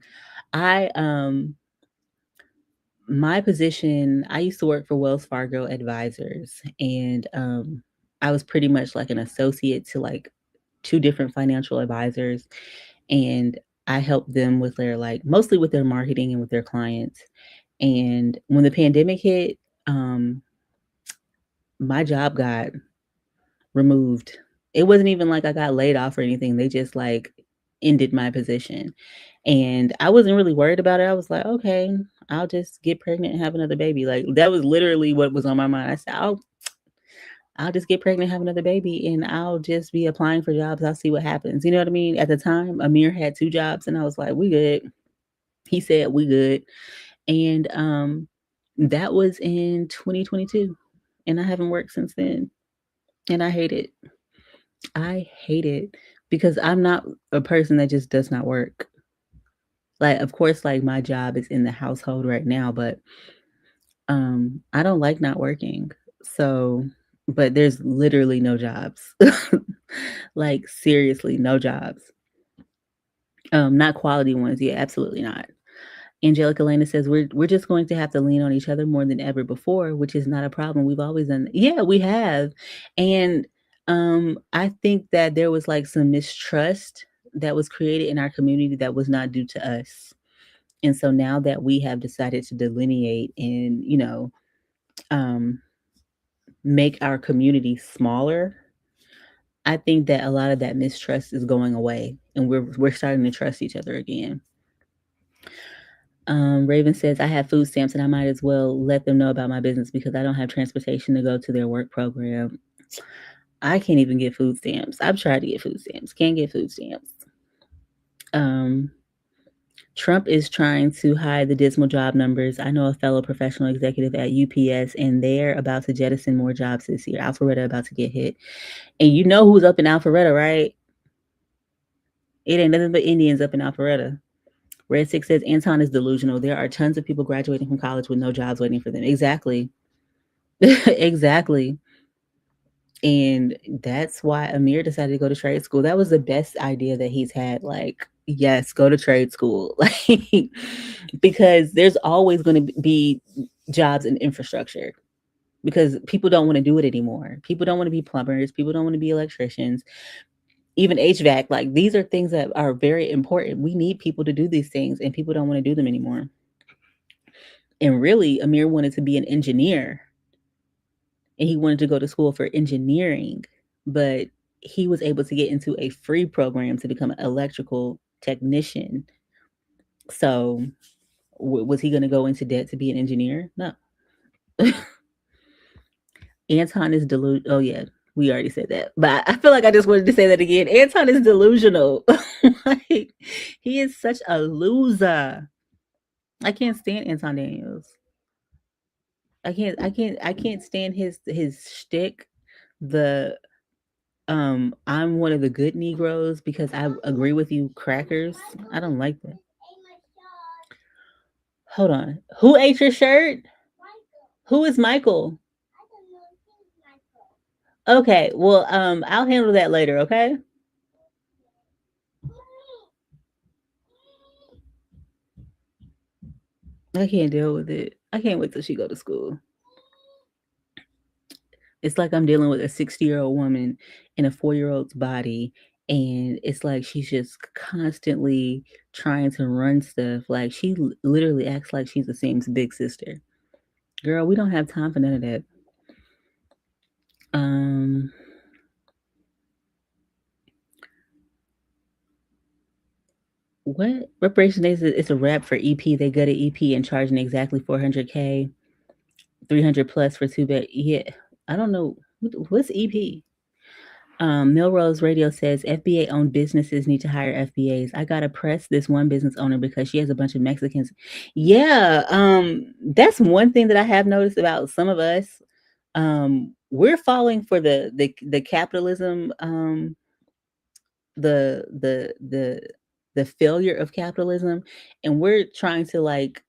My position, I used to work for Wells Fargo Advisors, and I was pretty much like an associate to like 2 different financial advisors, and I helped them with their mostly with their marketing and with their clients. And when the pandemic hit, my job got removed. It wasn't even like I got laid off or anything. They just like ended my position. And I wasn't really worried about it. I was like, okay, I'll just get pregnant and have another baby. Like that was literally what was on my mind. I said, I'll just get pregnant, have another baby, and I'll just be applying for jobs. I'll see what happens. You know what I mean? At the time, Amir had 2 jobs, and I was like, we good. He said, we good. And that was in 2022. And I haven't worked since then. And I hate it. I hate it because I'm not a person that just does not work. Like, of course, like my job is in the household right now, but I don't like not working. So, but there's literally no jobs. Like seriously, no jobs. Not quality ones. Yeah, absolutely not. Angelica Lena says we're just going to have to lean on each other more than ever before, which is not a problem. We've always done. Yeah, we have. And I think that there was like some mistrust that was created in our community that was not due to us. And so now that we have decided to delineate and, make our community smaller, I think that a lot of that mistrust is going away and we're starting to trust each other again. Raven says, I have food stamps and I might as well let them know about my business because I don't have transportation to go to their work program. I can't even get food stamps. I've tried to get food stamps. Can't get food stamps. Trump is trying to hide the dismal job numbers. I know a fellow professional executive at UPS, and they're about to jettison more jobs this year. Alpharetta about to get hit. And you know who's up in Alpharetta, right? It ain't nothing but Indians up in Alpharetta. Red Six says Anton is delusional. There are tons of people graduating from college with no jobs waiting for them. Exactly. Exactly. And that's why Amir decided to go to trade school. That was the best idea that he's had. Like, yes, go to trade school. Like, because there's always going to be jobs in infrastructure because people don't want to do it anymore. People don't want to be plumbers. People don't want to be electricians. Even HVAC, like these are things that are very important. We need people to do these things and people don't want to do them anymore. And really, Amir wanted to be an engineer and he wanted to go to school for engineering, but he was able to get into a free program to become an electrical technician. So, was he going to go into debt to be an engineer? No. Anton is delusional. Oh, yeah, we already said that. But I feel like I just wanted to say that again. Anton is delusional. Like, he is such a loser. I can't stand Anton Daniels. I can't stand his shtick. The I'm one of the good Negroes because I agree with you. Crackers, I don't like that. Hold on. Who ate your shirt? Who is Michael? Okay, well, I'll handle that later, okay? I can't deal with it. I can't wait till she go to school. It's like I'm dealing with a 60-year-old woman in a 4-year-old's body, and it's like she's just constantly trying to run stuff. Like she literally acts like she's the Sims big sister. Girl, we don't have time for none of that. Um, what reparation days? It's a wrap for EP. They gutted EP and charging exactly 400K, 300 plus for 2 bed. Yeah, I don't know what's EP. Millrose Radio says FBA owned businesses need to hire FBAs. I gotta press this one business owner because she has a bunch of Mexicans. Yeah, that's one thing that I have noticed about some of us. We're falling for the capitalism, the failure of capitalism, and we're trying to like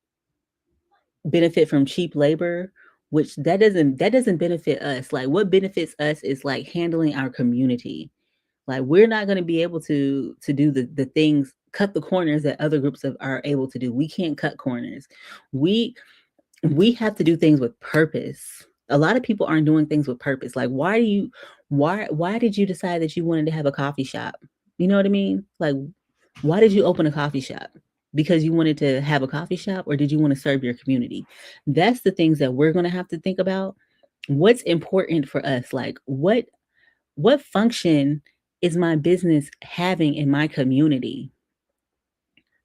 benefit from cheap labor, which that doesn't benefit us. Like what benefits us is like handling our community. Like we're not going to be able to do the things, cut the corners that other groups are able to do. We can't cut corners. We we have to do things with purpose. A lot of people aren't doing things with purpose. Like why did you decide that you wanted to have a coffee shop? You know what I mean? Like why did you open a coffee shop? Because you wanted to have a coffee shop, or did you want to serve your community? That's the things that we're going to have to think about. What's important for us? Like what function is my business having in my community?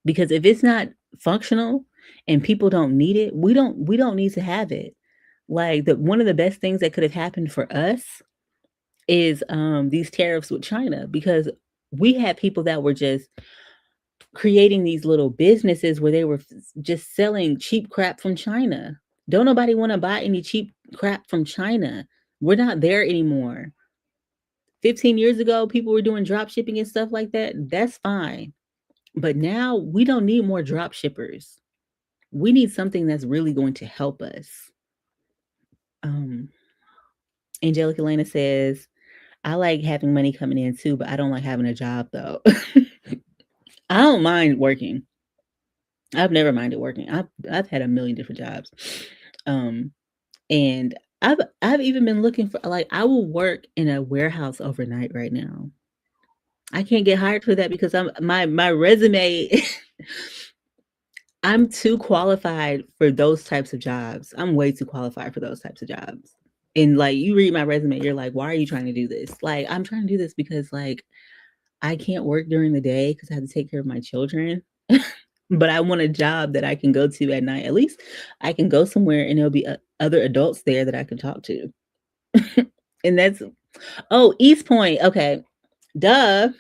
Because if it's not functional and people don't need it, we don't need to have it. Like the one of the best things that could have happened for us is these tariffs with China, because we had people that were just creating these little businesses where they were just selling cheap crap from China. Don't nobody want to buy any cheap crap from China. We're not there anymore. 15 years ago, people were doing drop shipping and stuff like that. That's fine. But now we don't need more drop shippers. We need something that's really going to help us. Um, Angelica Elena says, I like having money coming in too, but I don't like having a job though. I don't mind working. I've never minded working. I've had a million different jobs. Um, and I've even been looking for, like, I will work in a warehouse overnight right now. I can't get hired for that because my resume I'm too qualified for those types of jobs. I'm way too qualified for those types of jobs. And like you read my resume, you're like, why are you trying to do this? Like, I'm trying to do this because like I can't work during the day because I have to take care of my children. But I want a job that I can go to at night. At least I can go somewhere and there'll be other adults there that I can talk to. And that's East Point. Okay. Duh.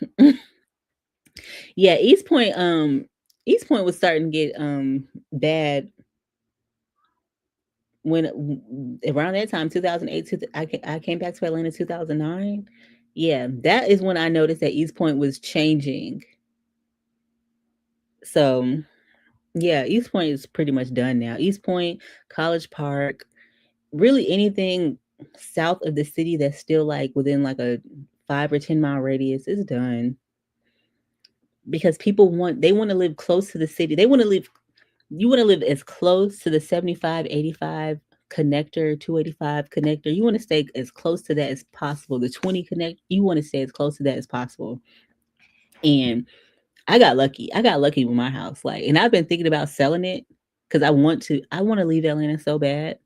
Yeah, East Point was starting to get bad when around that time, 2008, I came back to Atlanta 2009. Yeah, that is when I noticed that East Point was changing. So, yeah, East Point is pretty much done now. East Point, College Park, really anything south of the city that's still like within like a 5 or 10 mile radius is done, because they want to live close to the city. They want to live You want to live as close to the 75, 85 connector, 285 connector. You want to stay as close to that as possible. The 20 connect, you want to stay as close to that as possible. And I got lucky. I got lucky with my house. Like, and I've been thinking about selling it because I want to leave Atlanta so bad.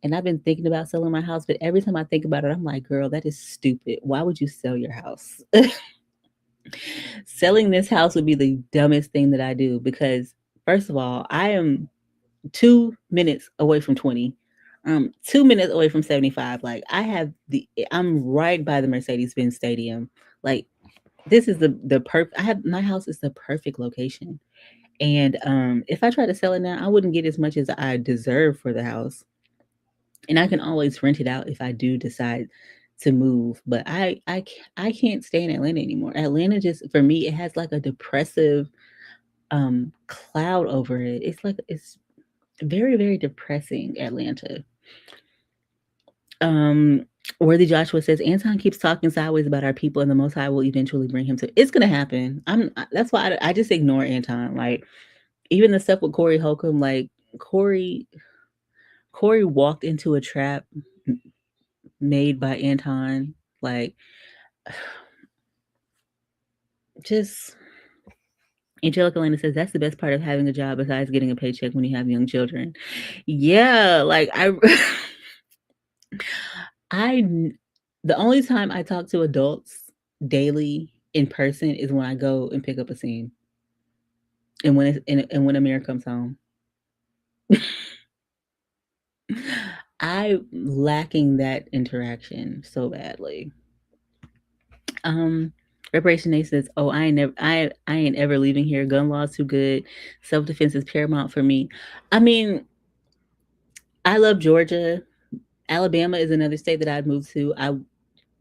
And I've been thinking about selling my house, but every time I think about it, I'm like, girl, that is stupid. Why would you sell your house? Selling this house would be the dumbest thing that I do, because first of all, I am 2 minutes away from 20. 2 minutes away from 75. Like I'm right by the Mercedes-Benz Stadium. Like this is the perfect. My house is the perfect location. And if I try to sell it now, I wouldn't get as much as I deserve for the house. And I can always rent it out if I do decide to move, but I can't stay in Atlanta anymore. Atlanta just for me, it has like a depressive cloud over it. It's like it's very, very depressing, Atlanta. Um, Worthy Joshua says Anton keeps talking sideways about our people, and the Most High will eventually bring him to. It's gonna happen. That's why I just ignore Anton. Like even the stuff with Corey Holcomb, like Corey walked into a trap made by Anton. Like just Angelica Lena says that's the best part of having a job besides getting a paycheck when you have young children. Yeah, like the only time I talk to adults daily in person is when I go and pick up a scene, and when Amir comes home. I'm lacking that interaction so badly. Reparation Nation says, "Oh, I ain't ever leaving here. Gun law's too good. Self defense is paramount for me." I mean, I love Georgia. Alabama is another state that I'd move to. I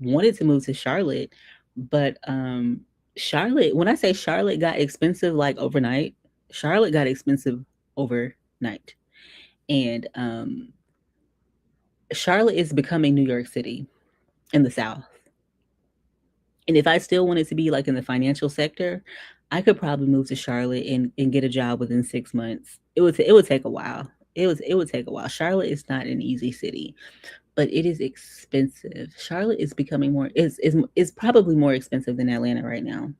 wanted to move to Charlotte, but Charlotte, when I say Charlotte got expensive like overnight, Charlotte got expensive overnight. And Charlotte is becoming New York City in the South. And if I still wanted to be like in the financial sector, I could probably move to Charlotte and get a job within 6 months. It would take a while. It would take a while. Charlotte is not an easy city, but it is expensive. Charlotte is becoming more is probably more expensive than Atlanta right now.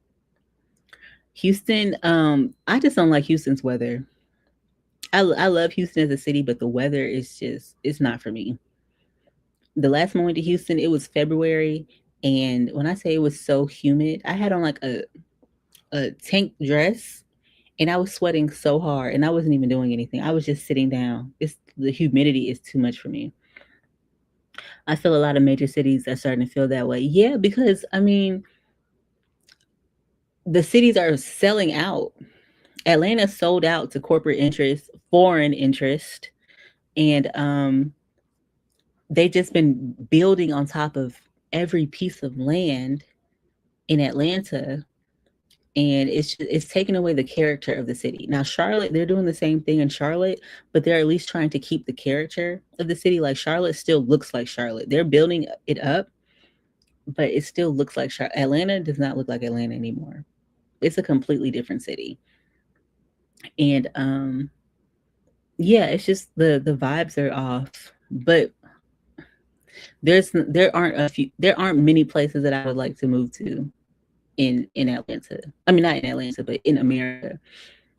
Houston, I just don't like Houston's weather. I love Houston as a city, but the weather is just it's not for me. The last time I went to Houston, it was February, and when I say it was so humid, I had on like a tank dress, and I was sweating so hard, and I wasn't even doing anything. I was just sitting down. The humidity is too much for me. I feel a lot of major cities are starting to feel that way. Yeah, because I mean, the cities are selling out. Atlanta sold out to corporate interest, foreign interest, and they've just been building on top of every piece of land in Atlanta, and it's taking away the character of the city. Now Charlotte, they're doing the same thing in Charlotte, but they're at least trying to keep the character of the city. Like Charlotte still looks like Charlotte. They're building it up, but it still looks like Charlotte. Atlanta does not look like Atlanta anymore. It's a completely different city. And yeah, it's just the vibes are off. But there aren't many places that I would like to move to in Atlanta. I mean, not in Atlanta, but in America.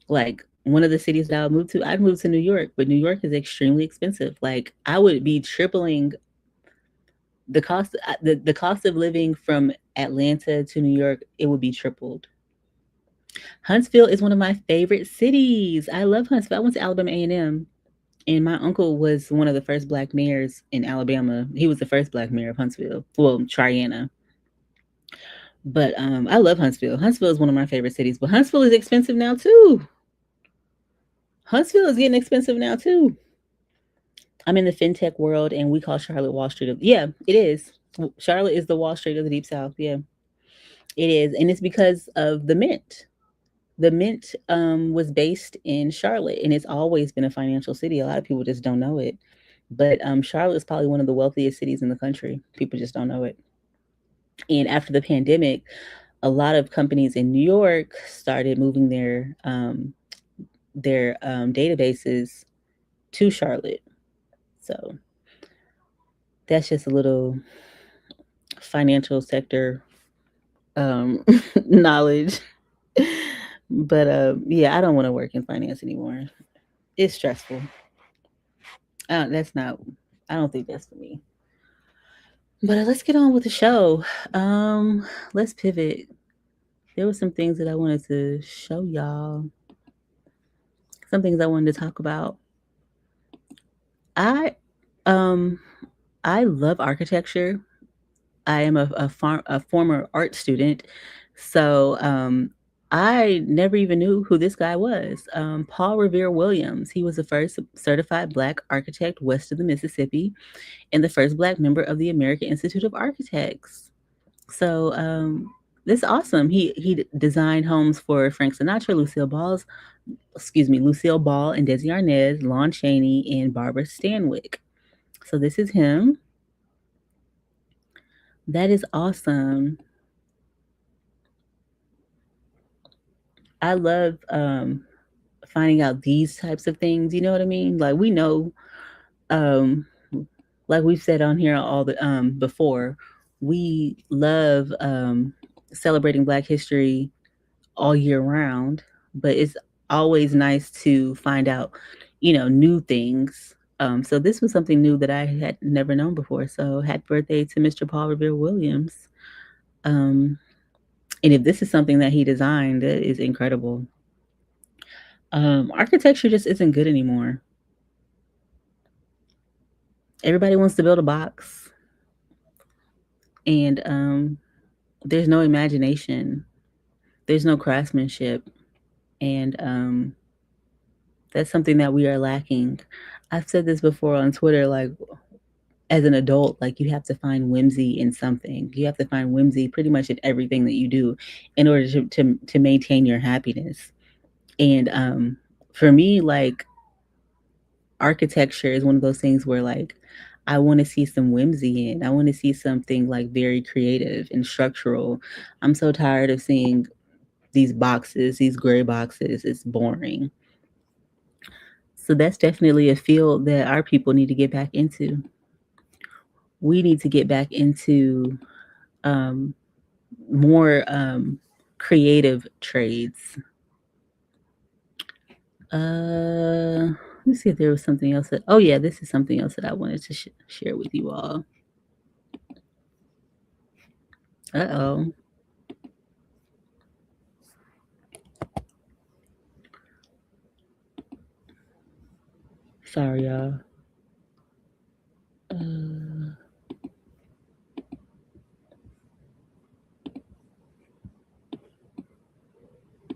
Like one of the cities that I would move to, I'd move to New York, but New York is extremely expensive. Like I would be tripling the cost the cost of living from Atlanta to New York, it would be tripled. Huntsville is one of my favorite cities. I love Huntsville. I went to Alabama A&M, and my uncle was one of the first black mayors in Alabama. He was the first black mayor of Huntsville. Well, Triana. But I love Huntsville. Huntsville is one of my favorite cities, but Huntsville is expensive now too. Huntsville is getting expensive now too. I'm in the fintech world, and we call Charlotte Wall Street. Yeah, it is. Charlotte is the Wall Street of the Deep South. Yeah, it is, and it's because of the Mint. The Mint was based in Charlotte, and it's always been a financial city. A lot of people just don't know it, but Charlotte is probably one of the wealthiest cities in the country. People just don't know it. And after the pandemic, a lot of companies in New York started moving their databases to Charlotte. So that's just a little financial sector knowledge. But yeah, I don't want to work in finance anymore. It's stressful. That's not. I don't think that's for me. But let's get on with the show. Let's pivot. There were some things that I wanted to show y'all. Some things I wanted to talk about. I love architecture. I am a former art student, so I never even knew who this guy was. Paul Revere Williams. He was the first certified Black architect west of the Mississippi and the first Black member of the American Institute of Architects. So this is awesome. He designed homes for Frank Sinatra, Lucille Ball and Desi Arnaz, Lon Chaney, and Barbara Stanwyck. So this is him. That is awesome. I love finding out these types of things. You know what I mean? Like we know, like we've said on here all the before, we love celebrating Black history all year round, but it's always nice to find out, new things. So this was something new that I had never known before. So happy birthday to Mr. Paul Revere Williams. And if this is something that he designed, that is incredible. Architecture just isn't good anymore. Everybody wants to build a box, and there's no imagination. There's no craftsmanship, and that's something that we are lacking. I've said this before on Twitter, like as an adult, like you have to find whimsy in something. You have to find whimsy pretty much in everything that you do in order to maintain your happiness. And for me, like architecture is one of those things where like I want to see some whimsy in. I want to see something like very creative and structural. I'm so tired of seeing these boxes, these gray boxes. It's boring. So that's definitely a field that our people need to get back into. We need to get back into more creative trades. Let me see if there was something else that. Oh yeah, this is something else that I wanted to share with you all. Uh-oh. Sorry, y'all.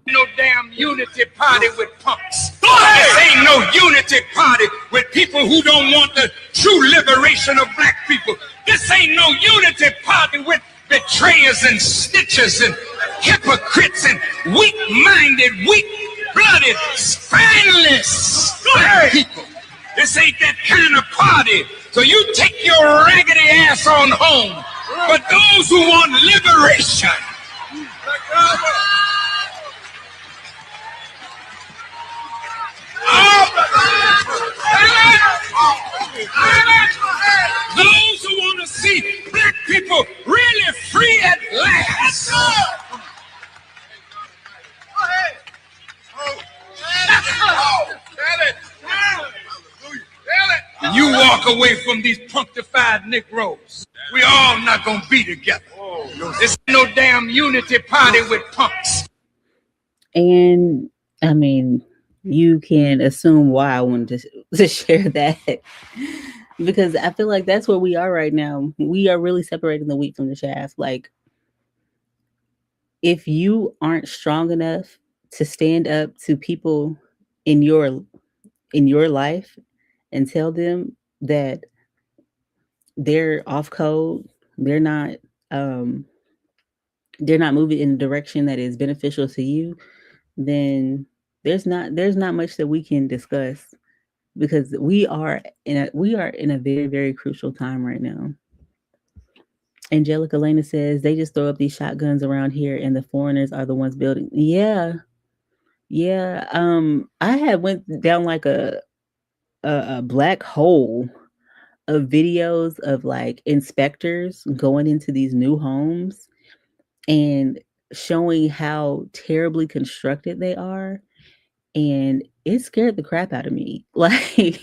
No damn unity party with punks. This ain't no unity party with people who don't want the true liberation of Black people. This ain't no unity party with betrayers and snitchers and hypocrites and weak-minded, weak-blooded, spineless Black people. This ain't that kind of party. So you take your raggedy ass on home. But those who want liberation, those who want to see Black people really free at last. You walk away from these punctified Negroes. We all not gonna be together. This ain't no damn unity party with punks. And I mean, you can assume why I wanted to share that. Because I feel like that's where we are right now. We are really separating the wheat from the chaff. Like, if you aren't strong enough to stand up to people in your life and tell them that they're off code, they're not moving in a direction that is beneficial to you, then there's not much that we can discuss, because we are in a very, very crucial time right now. Angelica Lena says they just throw up these shotguns around here and the foreigners are the ones building. Yeah. I had went down like a black hole of videos of like inspectors going into these new homes and showing how terribly constructed they are. And it scared the crap out of me. Like,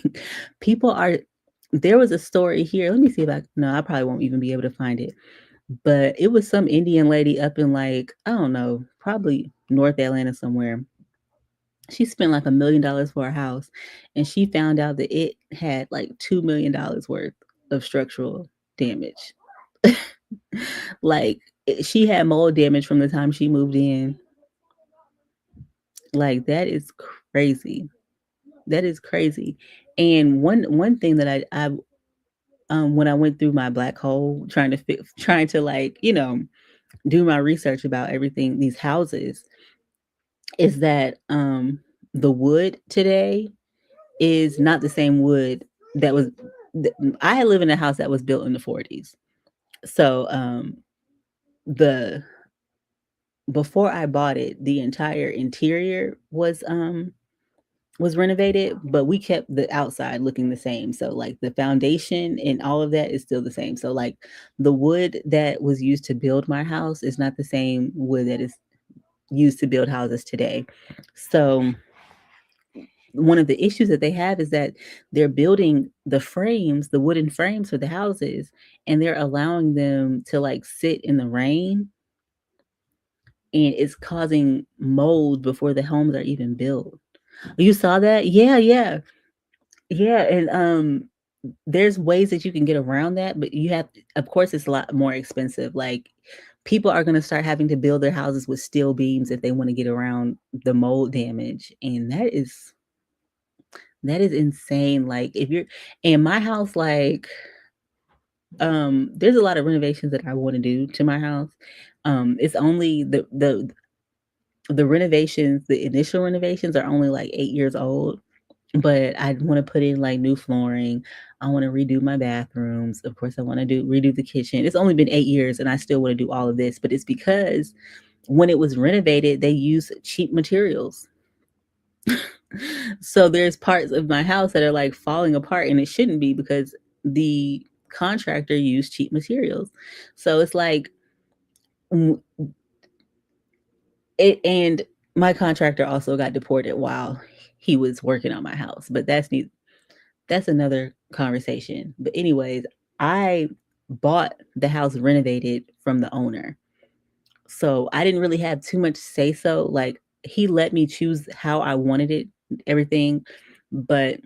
there was a story here. Let me see if I probably won't even be able to find it. But it was some Indian lady up in like, I don't know, probably North Atlanta somewhere. She spent like $1 million for a house, and she found out that it had like $2 million worth of structural damage. Like, she had mold damage from the time she moved in. Like that is crazy. That is crazy. And one thing that I when I went through my black hole trying to like, do my research about everything these houses is that the wood today is not the same wood that was I live in a house that was built in the 40s. So the before I bought it, the entire interior was renovated, but we kept the outside looking the same. So like the foundation and all of that is still the same. So like the wood that was used to build my house is not the same wood that is used to build houses today. So one of the issues that they have is that they're building the frames, the wooden frames for the houses, and they're allowing them to like sit in the rain, and it's causing mold before the homes are even built. You saw that? Yeah, yeah. Yeah, and there's ways that you can get around that, but of course it's a lot more expensive. Like people are going to start having to build their houses with steel beams if they want to get around the mold damage, and that is insane. Like if you're in my house, like there's a lot of renovations that I want to do to my house. It's only the renovations, the initial renovations are only like 8 years old, but I want to put in like new flooring. I want to redo my bathrooms. Of course, I want to redo the kitchen. It's only been 8 years and I still want to do all of this, but it's because when it was renovated, they used cheap materials. So there's parts of my house that are like falling apart, and it shouldn't be because the contractor used cheap materials. So it's like and my contractor also got deported while he was working on my house, but that's another conversation. But anyways, I bought the house renovated from the owner. So I didn't really have too much say so. Like he let me choose how I wanted it, everything. But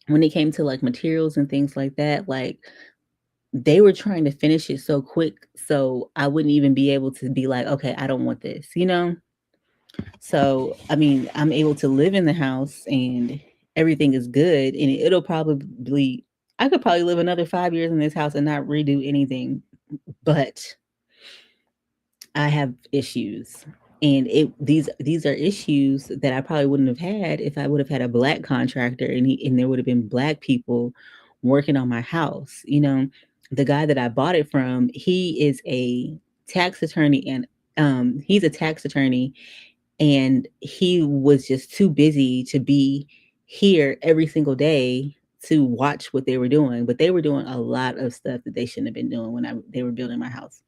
when it came to like materials and things like that, like they were trying to finish it so quick. So I wouldn't even be able to be like, okay, I don't want this, you know? So, I mean, I'm able to live in the house and everything is good. And I could probably live another 5 years in this house and not redo anything. But I have issues. And these are issues that I probably wouldn't have had if I would have had a black contractor and there would have been black people working on my house. You know, the guy that I bought it from, he is a tax attorney and he's a tax attorney, and he was just too busy to be here every single day to watch what they were doing. But they were doing a lot of stuff that they shouldn't have been doing when they were building my house.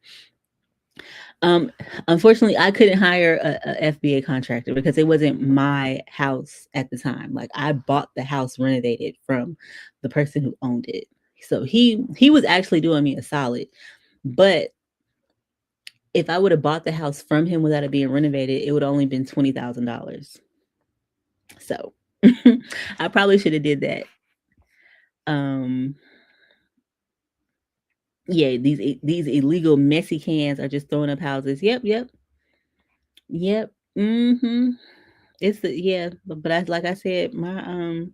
Um, Unfortunately, I couldn't hire a FBA contractor because it wasn't my house at the time. Like I bought the house renovated from the person who owned it. So he was actually doing me a solid. But if I would have bought the house from him without it being renovated, it would only been $20,000. So I probably should have did that. Yeah, these illegal messy cans are just throwing up houses. Yep, yep, yep. It's but like I said, my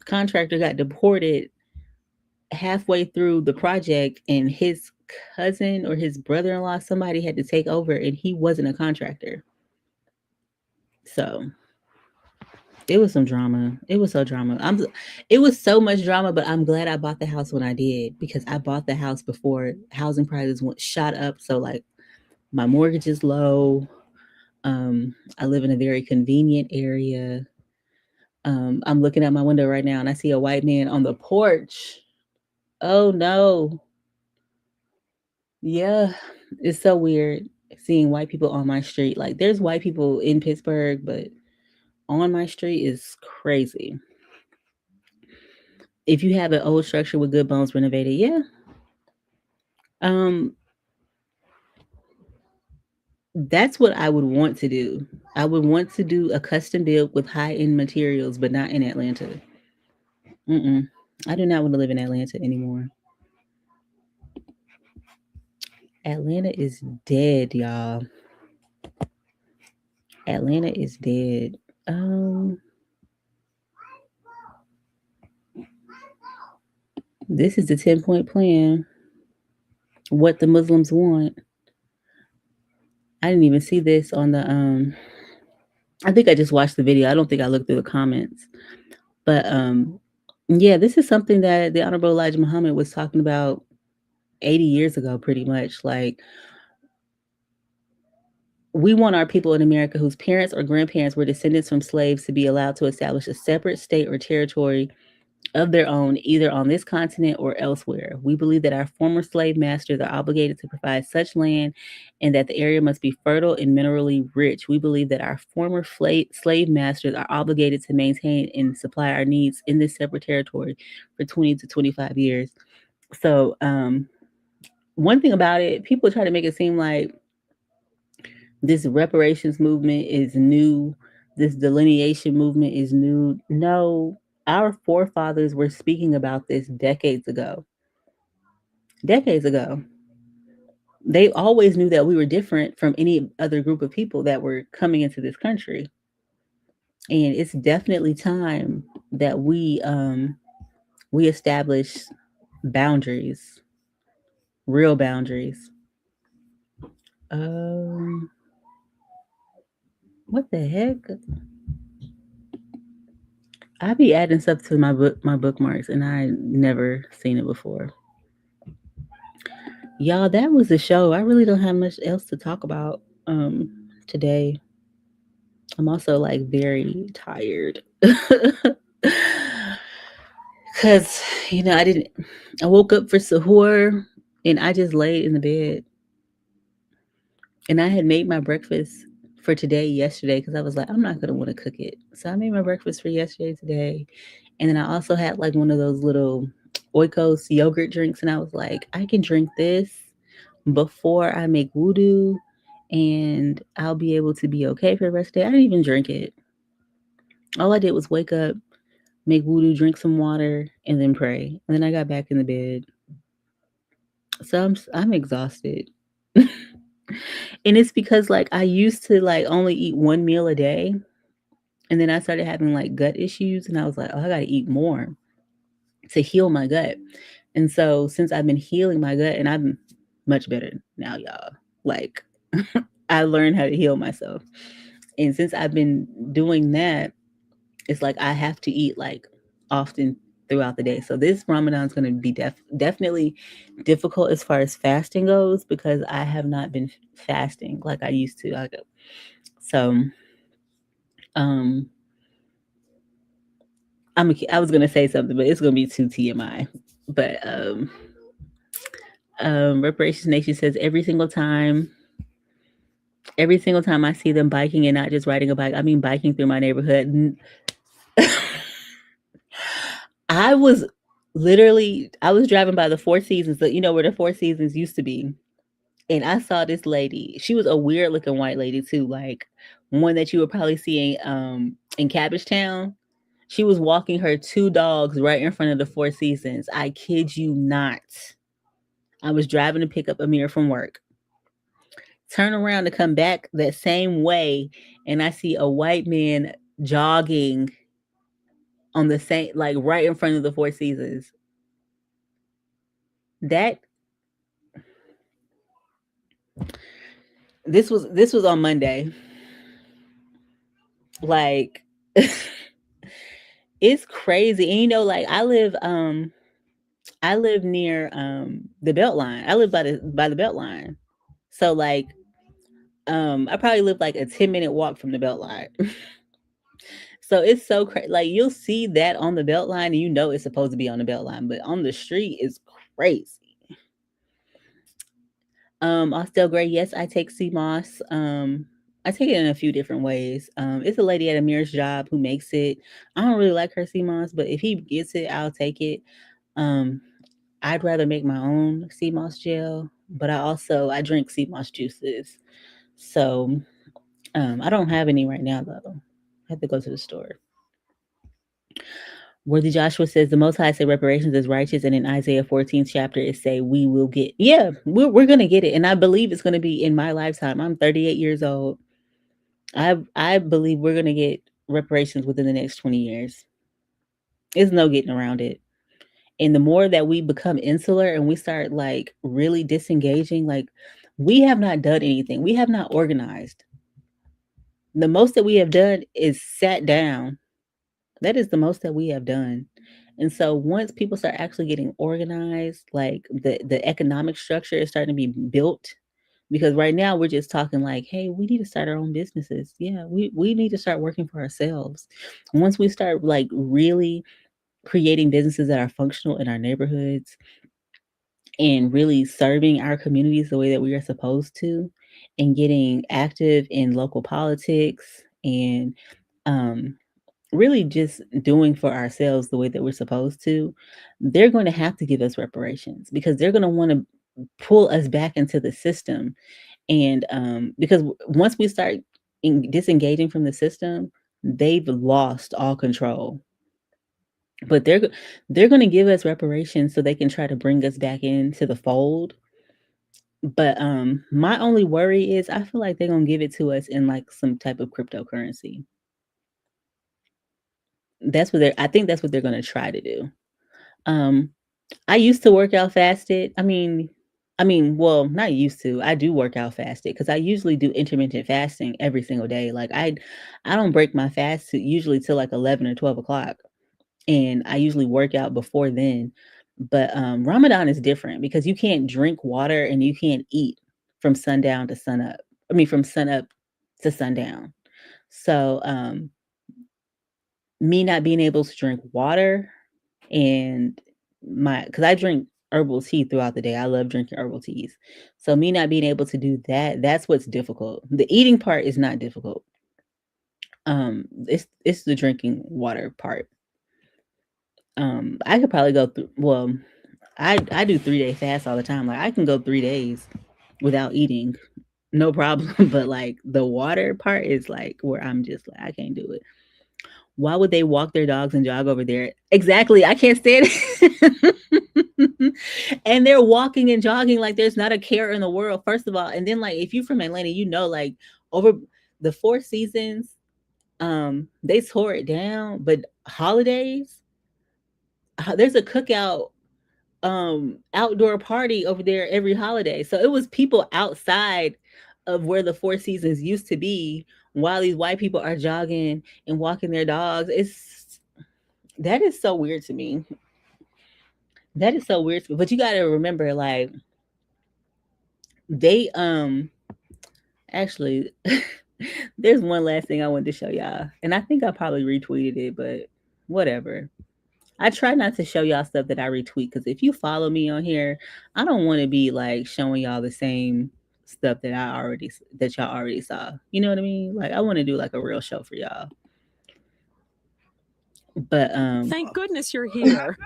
contractor got deported halfway through the project, and his cousin or his brother-in-law, somebody had to take over, and he wasn't a contractor. So it was some drama. It was so drama. It was so much drama, but I'm glad I bought the house when I did, because I bought the house before housing prices shot up. So like my mortgage is low. I live in a very convenient area. I'm looking out my window right now and I see a white man on the porch. Oh no. Yeah, it's so weird seeing white people on my street. Like there's white people in Pittsburgh, but on my street is crazy. If you have an old structure with good bones renovated, yeah. Um, that's what I would want to do. I would want to do a custom build with high-end materials, but not in Atlanta. I do not want to live in Atlanta anymore. Atlanta is dead, y'all. Atlanta is dead. This is the 10-point plan. What the Muslims want. I didn't even see this on the I think I just watched the video. I don't think I looked through the comments. But yeah, this is something that the Honorable Elijah Muhammad was talking about 80 years ago, pretty much. Like, we want our people in America whose parents or grandparents were descendants from slaves to be allowed to establish a separate state or territory of their own, either on this continent or elsewhere. We believe that our former slave masters are obligated to provide such land and that the area must be fertile and minerally rich. We believe that our former slave masters are obligated to maintain and supply our needs in this separate territory for 20 to 25 years. So, one thing about it, people try to make it seem like this reparations movement is new, this delineation movement is new. No, our forefathers were speaking about this decades ago. Decades ago. They always knew that we were different from any other group of people that were coming into this country. And it's definitely time that we establish boundaries, real boundaries. What the heck? I be adding stuff to my bookmarks, and I never seen it before. Y'all, that was the show. I really don't have much else to talk about today. I'm also like very tired. Cause I woke up for sahur and I just laid in the bed. And I had made my breakfast for yesterday, because I was like, I'm not gonna want to cook it. So I made my breakfast for yesterday, today. And then I also had like one of those little Oikos yogurt drinks, and I was like, I can drink this before I make wudu and I'll be able to be okay for the rest of the day. I didn't even drink it. All I did was wake up, make wudu, drink some water, and then pray. And then I got back in the bed. So I'm exhausted. And it's because like I used to like only eat one meal a day. And then I started having like gut issues, and I was like, oh, I got to eat more to heal my gut. And so since I've been healing my gut, and I'm much better now, y'all, like I learned how to heal myself. And since I've been doing that, it's like I have to eat like often throughout the day. So this Ramadan is going to be definitely difficult as far as fasting goes, because I have not been fasting like I used to. So I was going to say something, but it's going to be too TMI. But Reparations Nation says every single time I see them biking, and not just riding a bike, I mean biking through my neighborhood. I was driving by the Four Seasons, you know where the Four Seasons used to be. And I saw this lady. She was a weird looking white lady too, like one that you would probably see in Cabbage Town. She was walking her two dogs right in front of the Four Seasons. I kid you not. I was driving to pick up Amir from work. Turn around to come back that same way, and I see a white man jogging on the same, like right in front of the Four Seasons. This was on Monday. Like it's crazy. And like I live near the Beltline. I live by the Beltline. So like I probably live like a 10-minute walk from the Beltline. So it's so crazy. Like you'll see that on the Beltline, and you know it's supposed to be on the Beltline, but on the street it's crazy. Austell Gray, yes, I take sea moss. I take it in a few different ways. It's a lady at Amir's job who makes it. I don't really like her sea moss, but if he gets it, I'll take it. I'd rather make my own sea moss gel, but I drink sea moss juices. So I don't have any right now though. I have to go to the store. Worthy Joshua says the Most High said reparations is righteous, and in Isaiah 14th chapter it say we will get. Yeah, we're gonna get it, and I believe it's gonna be in my lifetime. I'm 38 years old. I believe we're gonna get reparations within the next 20 years. There's no getting around it. And the more that we become insular and we start like really disengaging, like we have not done anything. We have not organized. The most that we have done is sat down. That is the most that we have done. And so once people start actually getting organized, like the economic structure is starting to be built, because right now we're just talking like, hey, we need to start our own businesses. Yeah, we need to start working for ourselves. Once we start like really creating businesses that are functional in our neighborhoods and really serving our communities the way that we are supposed to, and getting active in local politics, and um, really just doing for ourselves the way that we're supposed to, they're going to have to give us reparations because they're going to want to pull us back into the system. And because once we start disengaging from the system, they've lost all control. But they're going to give us reparations so they can try to bring us back into the fold. But my only worry is I feel like they're going to give it to us in like some type of cryptocurrency. I think that's what they're going to try to do. Um I used to work out fasted. Well, not used to. I do work out fasted because I usually do intermittent fasting every single day. Like I don't break my fast usually till like 11 or 12 o'clock, and I usually work out before then. But Ramadan is different because you can't drink water and you can't eat from sundown to sunup. I mean, from sunup to sundown. So me not being able to drink water and because I drink herbal tea throughout the day. I love drinking herbal teas. So me not being able to do that, that's what's difficult. The eating part is not difficult. It's the drinking water part. I could probably go through, well, I do 3-day fast all the time. Like I can go 3 days without eating, no problem. But like the water part is like where I'm just like I can't do it. Why would they walk their dogs and jog over there? Exactly. I can't stand it. And they're walking and jogging like there's not a care in the world, first of all. And then like if you're from Atlanta, you know, like over the Four Seasons, they tore it down. But holidays, there's a cookout outdoor party over there every holiday. So it was people outside of where the Four Seasons used to be while these white people are jogging and walking their dogs. That is so weird to me. That is so weird to me. But you got to remember, like they actually there's one last thing I wanted to show y'all, and I think I probably retweeted it, but whatever. I try not to show y'all stuff that I retweet because if you follow me on here, I don't want to be like showing y'all the same stuff that y'all already saw. You know what I mean? Like I want to do like a real show for y'all. But thank goodness you're here.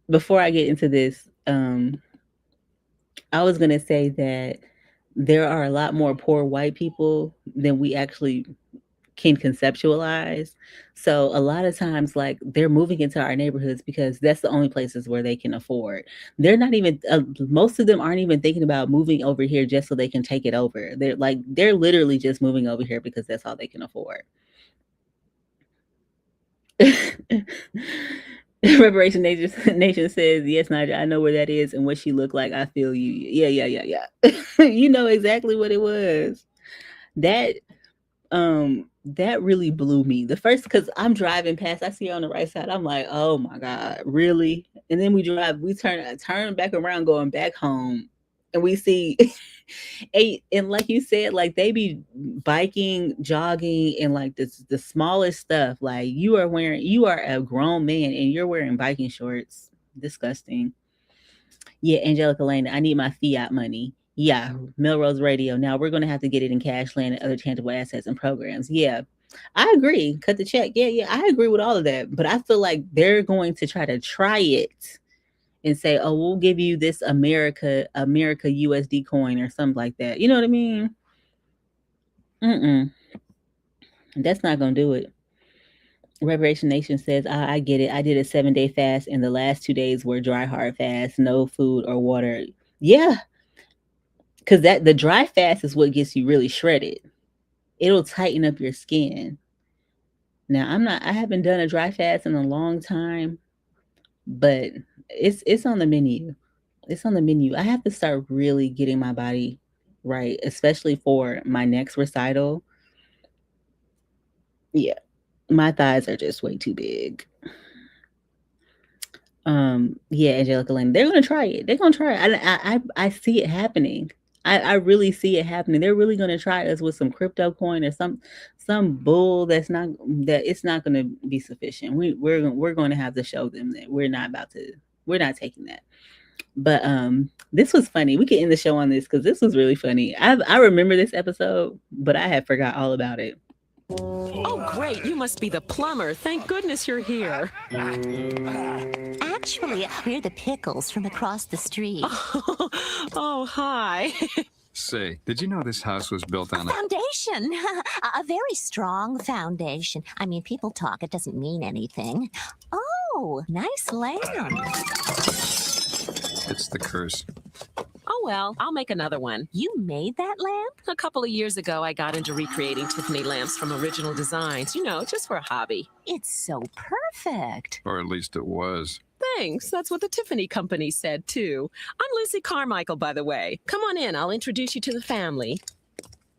Before I get into this, I was gonna say that there are a lot more poor white people than we actually can conceptualize. So a lot of times, like they're moving into our neighborhoods because that's the only places where they can afford. They're not even most of them aren't even thinking about moving over here just so they can take it over. They're literally just moving over here because that's all they can afford. Reparation Nation says, yes, Naja, I know where that is and what she looked like. I feel you. Yeah. You know exactly what it was. That really blew me. The first, because I'm driving past, I see her on the right side. I'm like, oh my God, really? And then we turn back around going back home, and we see and like you said, like they be biking, jogging, and like the smallest stuff. Like you are a grown man and you're wearing biking shorts. Disgusting. Yeah, Angelica Lane, I need my fiat money. Yeah, Melrose Radio. Now we're going to have to get it in cash, land, and other tangible assets and programs. Yeah, I agree. Cut the check. Yeah, I agree with all of that. But I feel like they're going to try it and say, "Oh, we'll give you this America USD coin or something like that." You know what I mean? That's not going to do it. Reparation Nation says, I get it. I did a 7-day fast, and the last 2 days were dry, hard fast, no food or water. Yeah, because the dry fast is what gets you really shredded. it'll tighten up your skin. Now, I haven't done a dry fast in a long time, but it's on the menu. It's on the menu. I have to start really getting my body right, especially for my next recital. Yeah, my thighs are just way too big. Yeah, Angelica Lane, they're gonna try it. They're gonna try it. I see it happening. I really see it happening. They're really gonna try us with some crypto coin or some bull that it's not gonna be sufficient. We're going to have to show them that we're not taking that. But this was funny. We could end the show on this because this was really funny. I remember this episode, but I had forgot all about it. Oh, great. You must be the plumber. Thank goodness you're here. Actually, we're the Pickles from across the street. Oh, hi. Say, did you know this house was built on a Foundation. A very strong foundation. I mean, people talk. It doesn't mean anything. Oh, nice lamp. It's the curse. Oh, well, I'll make another one. You made that lamp? A couple of years ago, I got into recreating Tiffany lamps from original designs, just for a hobby. It's so perfect. Or at least it was. Thanks. That's what the Tiffany Company said, too. I'm Lucy Carmichael, by the way. Come on in. I'll introduce you to the family.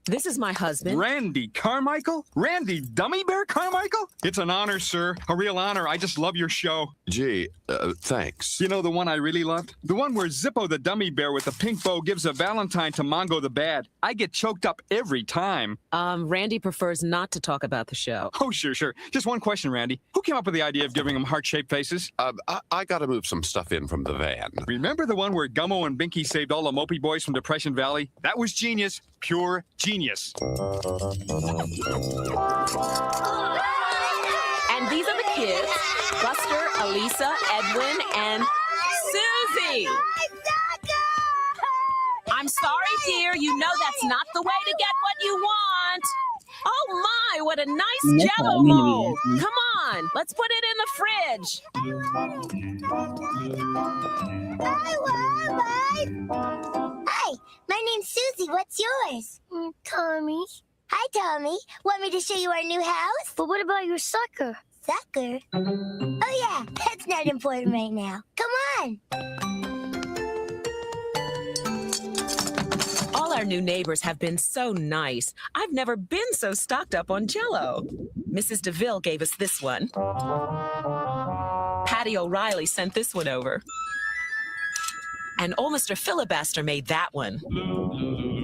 This is my husband. Randy Carmichael? Randy Dummy Bear Carmichael? It's an honor, sir. A real honor. I just love your show. Gee, thanks. You know the one I really loved? The one where Zippo the Dummy Bear with the pink bow gives a valentine to Mongo the Bad. I get choked up every time. Randy prefers not to talk about the show. Oh, sure. Just one question, Randy. Who came up with the idea of giving them heart-shaped faces? I gotta move some stuff in from the van. Remember the one where Gummo and Binky saved all the Mopey boys from Depression Valley? That was genius. Pure genius. And these are the kids, Buster, Elisa, Edwin, and Susie. I'm sorry, dear. You know that's not the way to get what you want. Oh, my, what a nice Jell-O mold. Come on, let's put it in the fridge. Hi, my name's Susie. What's yours? Tommy's. Hi, Tommy. Want me to show you our new house? But what about your sucker? Sucker? Oh, yeah, that's not important right now. Come on. All our new neighbors have been so nice. I've never been so stocked up on Jell-O. Mrs. DeVille gave us this one. Patty O'Reilly sent this one over. And old Mr. Filibuster made that one.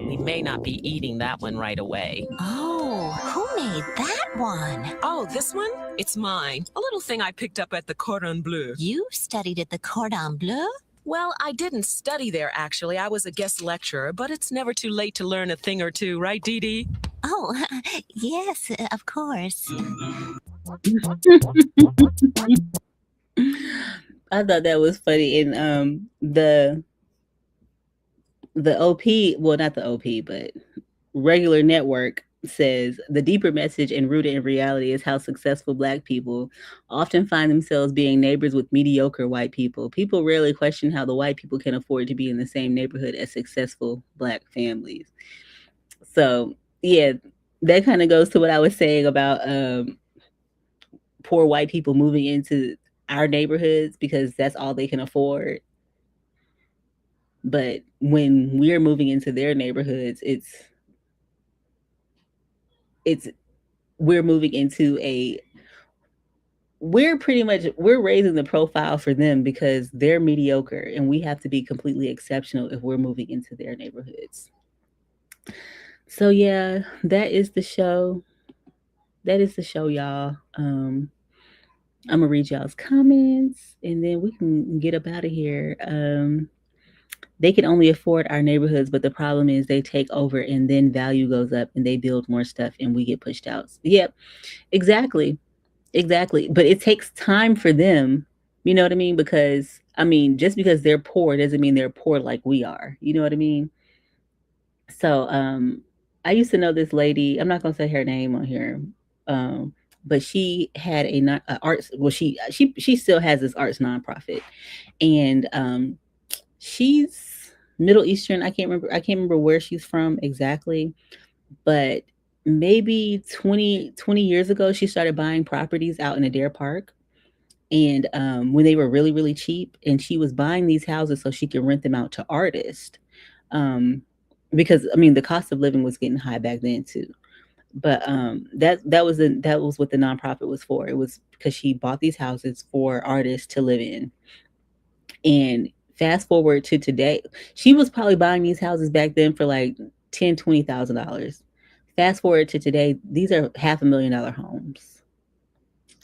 We may not be eating that one right away. Oh, who made that one? Oh, this one? It's mine. A little thing I picked up at the Cordon Bleu. You studied at the Cordon Bleu? Well, I didn't study there, actually. I was a guest lecturer, but it's never too late to learn a thing or two, right, Dee Dee? Oh, yes, of course. I thought that was funny. And the OP, well, not the OP, but regular network says the deeper message and rooted in reality is how successful Black people often find themselves being neighbors with mediocre white people. People rarely question how the white people can afford to be in the same neighborhood as successful Black families. So, yeah, that kind of goes to what I was saying about poor white people moving into our neighborhoods because that's all they can afford. But when we're moving into their neighborhoods, we're moving into we're raising the profile for them because they're mediocre and we have to be completely exceptional if we're moving into their neighborhoods. So yeah, that is the show. Y'all. I'm gonna read y'all's comments and then we can get up out of here. They can only afford our neighborhoods, but the problem is they take over and then value goes up and they build more stuff and we get pushed out. Yep, exactly. But it takes time for them. You know what I mean? Because, just because they're poor doesn't mean they're poor like we are. You know what I mean? So I used to know this lady. I'm not going to say her name on here. But she had a arts. Well, she still has this arts nonprofit. And she's Middle Eastern. I can't remember where she's from exactly, but maybe 20 years ago, she started buying properties out in Adair Park. And when they were really, really cheap, and she was buying these houses so she could rent them out to artists. Um, because I mean, the cost of living was getting high back then too. But that was what the nonprofit was for. It was because she bought these houses for artists to live in. And fast forward to today, she was probably buying these houses back then for like $10,000-$20,000. Fast forward to today, these are $500,000 homes.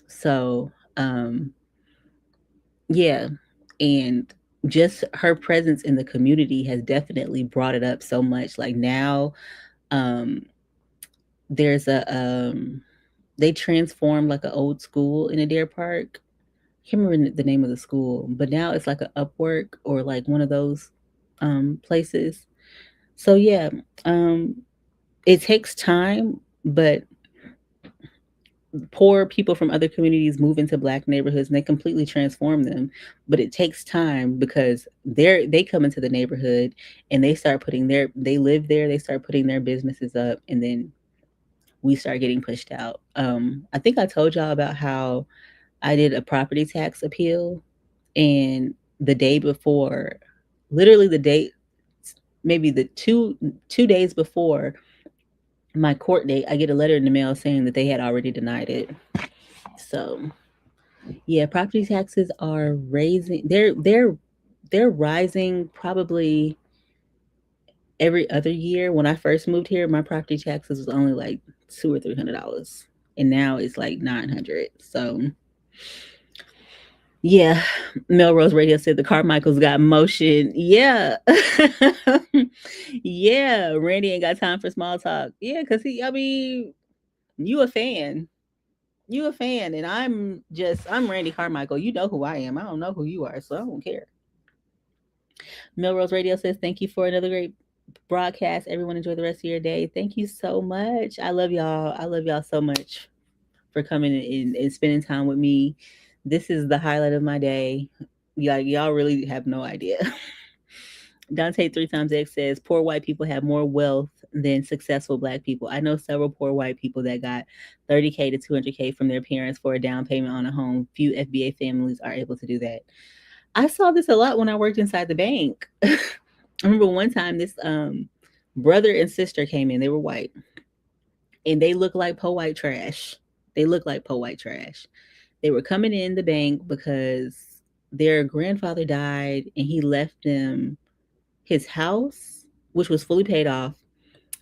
So yeah, and just her presence in the community has definitely brought it up so much. Like now, there's they transformed like an old school in Adair Park. I can't remember the name of the school, but now it's like an Upwork or like one of those places. So yeah, it takes time, but poor people from other communities move into Black neighborhoods and they completely transform them. But it takes time because they come into the neighborhood and they live there, they start putting their businesses up, and then we start getting pushed out. I think I told y'all about how I did a property tax appeal, and the day before, literally the date, maybe the two days before my court date, I get a letter in the mail saying that they had already denied it. So yeah, property taxes are raising. They're rising probably every other year. When I first moved here, my property taxes was only like $200 or $300, and now it's like $900. So yeah, Melrose Radio said the Carmichaels got motion. Yeah. Yeah, Randy ain't got time for small talk. Yeah, because you a fan. You a fan, and I'm Randy Carmichael. You know who I am. I don't know who you are, so I don't care. Melrose Radio says, thank you for another great broadcast. Everyone enjoy the rest of your day. Thank you so much. I love y'all. I love y'all so much for coming in and spending time with me. This is the highlight of my day. Y'all really have no idea. Dante 3x says, poor white people have more wealth than successful Black people. I know several poor white people that got $30K to $200K from their parents for a down payment on a home. Few FBA families are able to do that. I saw this a lot when I worked inside the bank. I remember one time this brother and sister came in. They were white, and they looked like po white trash. They were coming in the bank because their grandfather died, and he left them his house, which was fully paid off,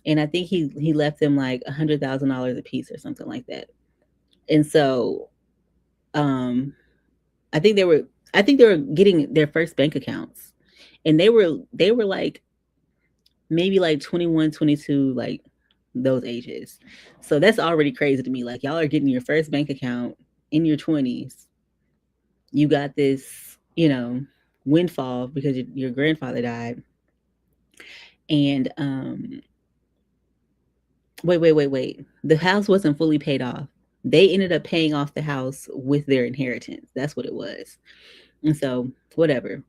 and I think he left them like $100,000 a piece or something like that. And so, I think they were getting their first bank accounts, and they were like maybe like 21, 22, like those ages. So that's already crazy to me. Like, y'all are getting your first bank account in your 20s. You got this, windfall because your grandfather died. And wait. The house wasn't fully paid off. They ended up paying off the house with their inheritance. That's what it was. And so, whatever.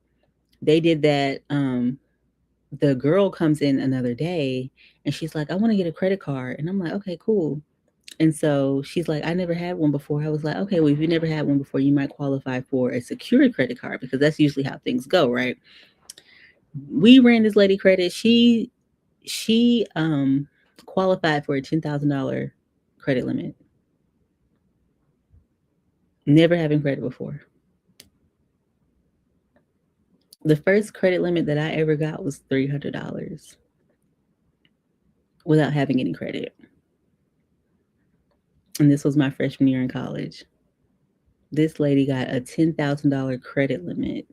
They did that. The girl comes in another day and she's like, I want to get a credit card. And I'm like, okay, cool. And so she's like, I never had one before. I was like, okay, well, if you never had one before, you might qualify for a secured credit card because that's usually how things go, right? We ran this lady credit. She qualified for a $10,000 credit limit. Never having credit before. The first credit limit that I ever got was $300 without having any credit. And this was my freshman year in college. This lady got a $10,000 credit limit.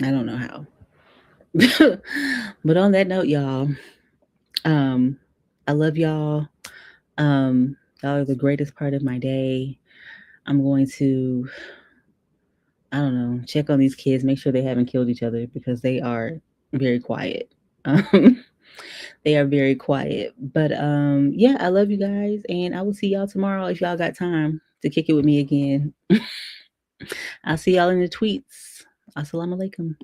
I don't know how. But on that note, y'all, I love y'all. Y'all are the greatest part of my day. I'm going to, I don't know, check on these kids, make sure they haven't killed each other because they are very quiet. They are very quiet. But yeah, I love you guys, and I will see y'all tomorrow if y'all got time to kick it with me again. I'll see y'all in the tweets. Assalamu alaikum.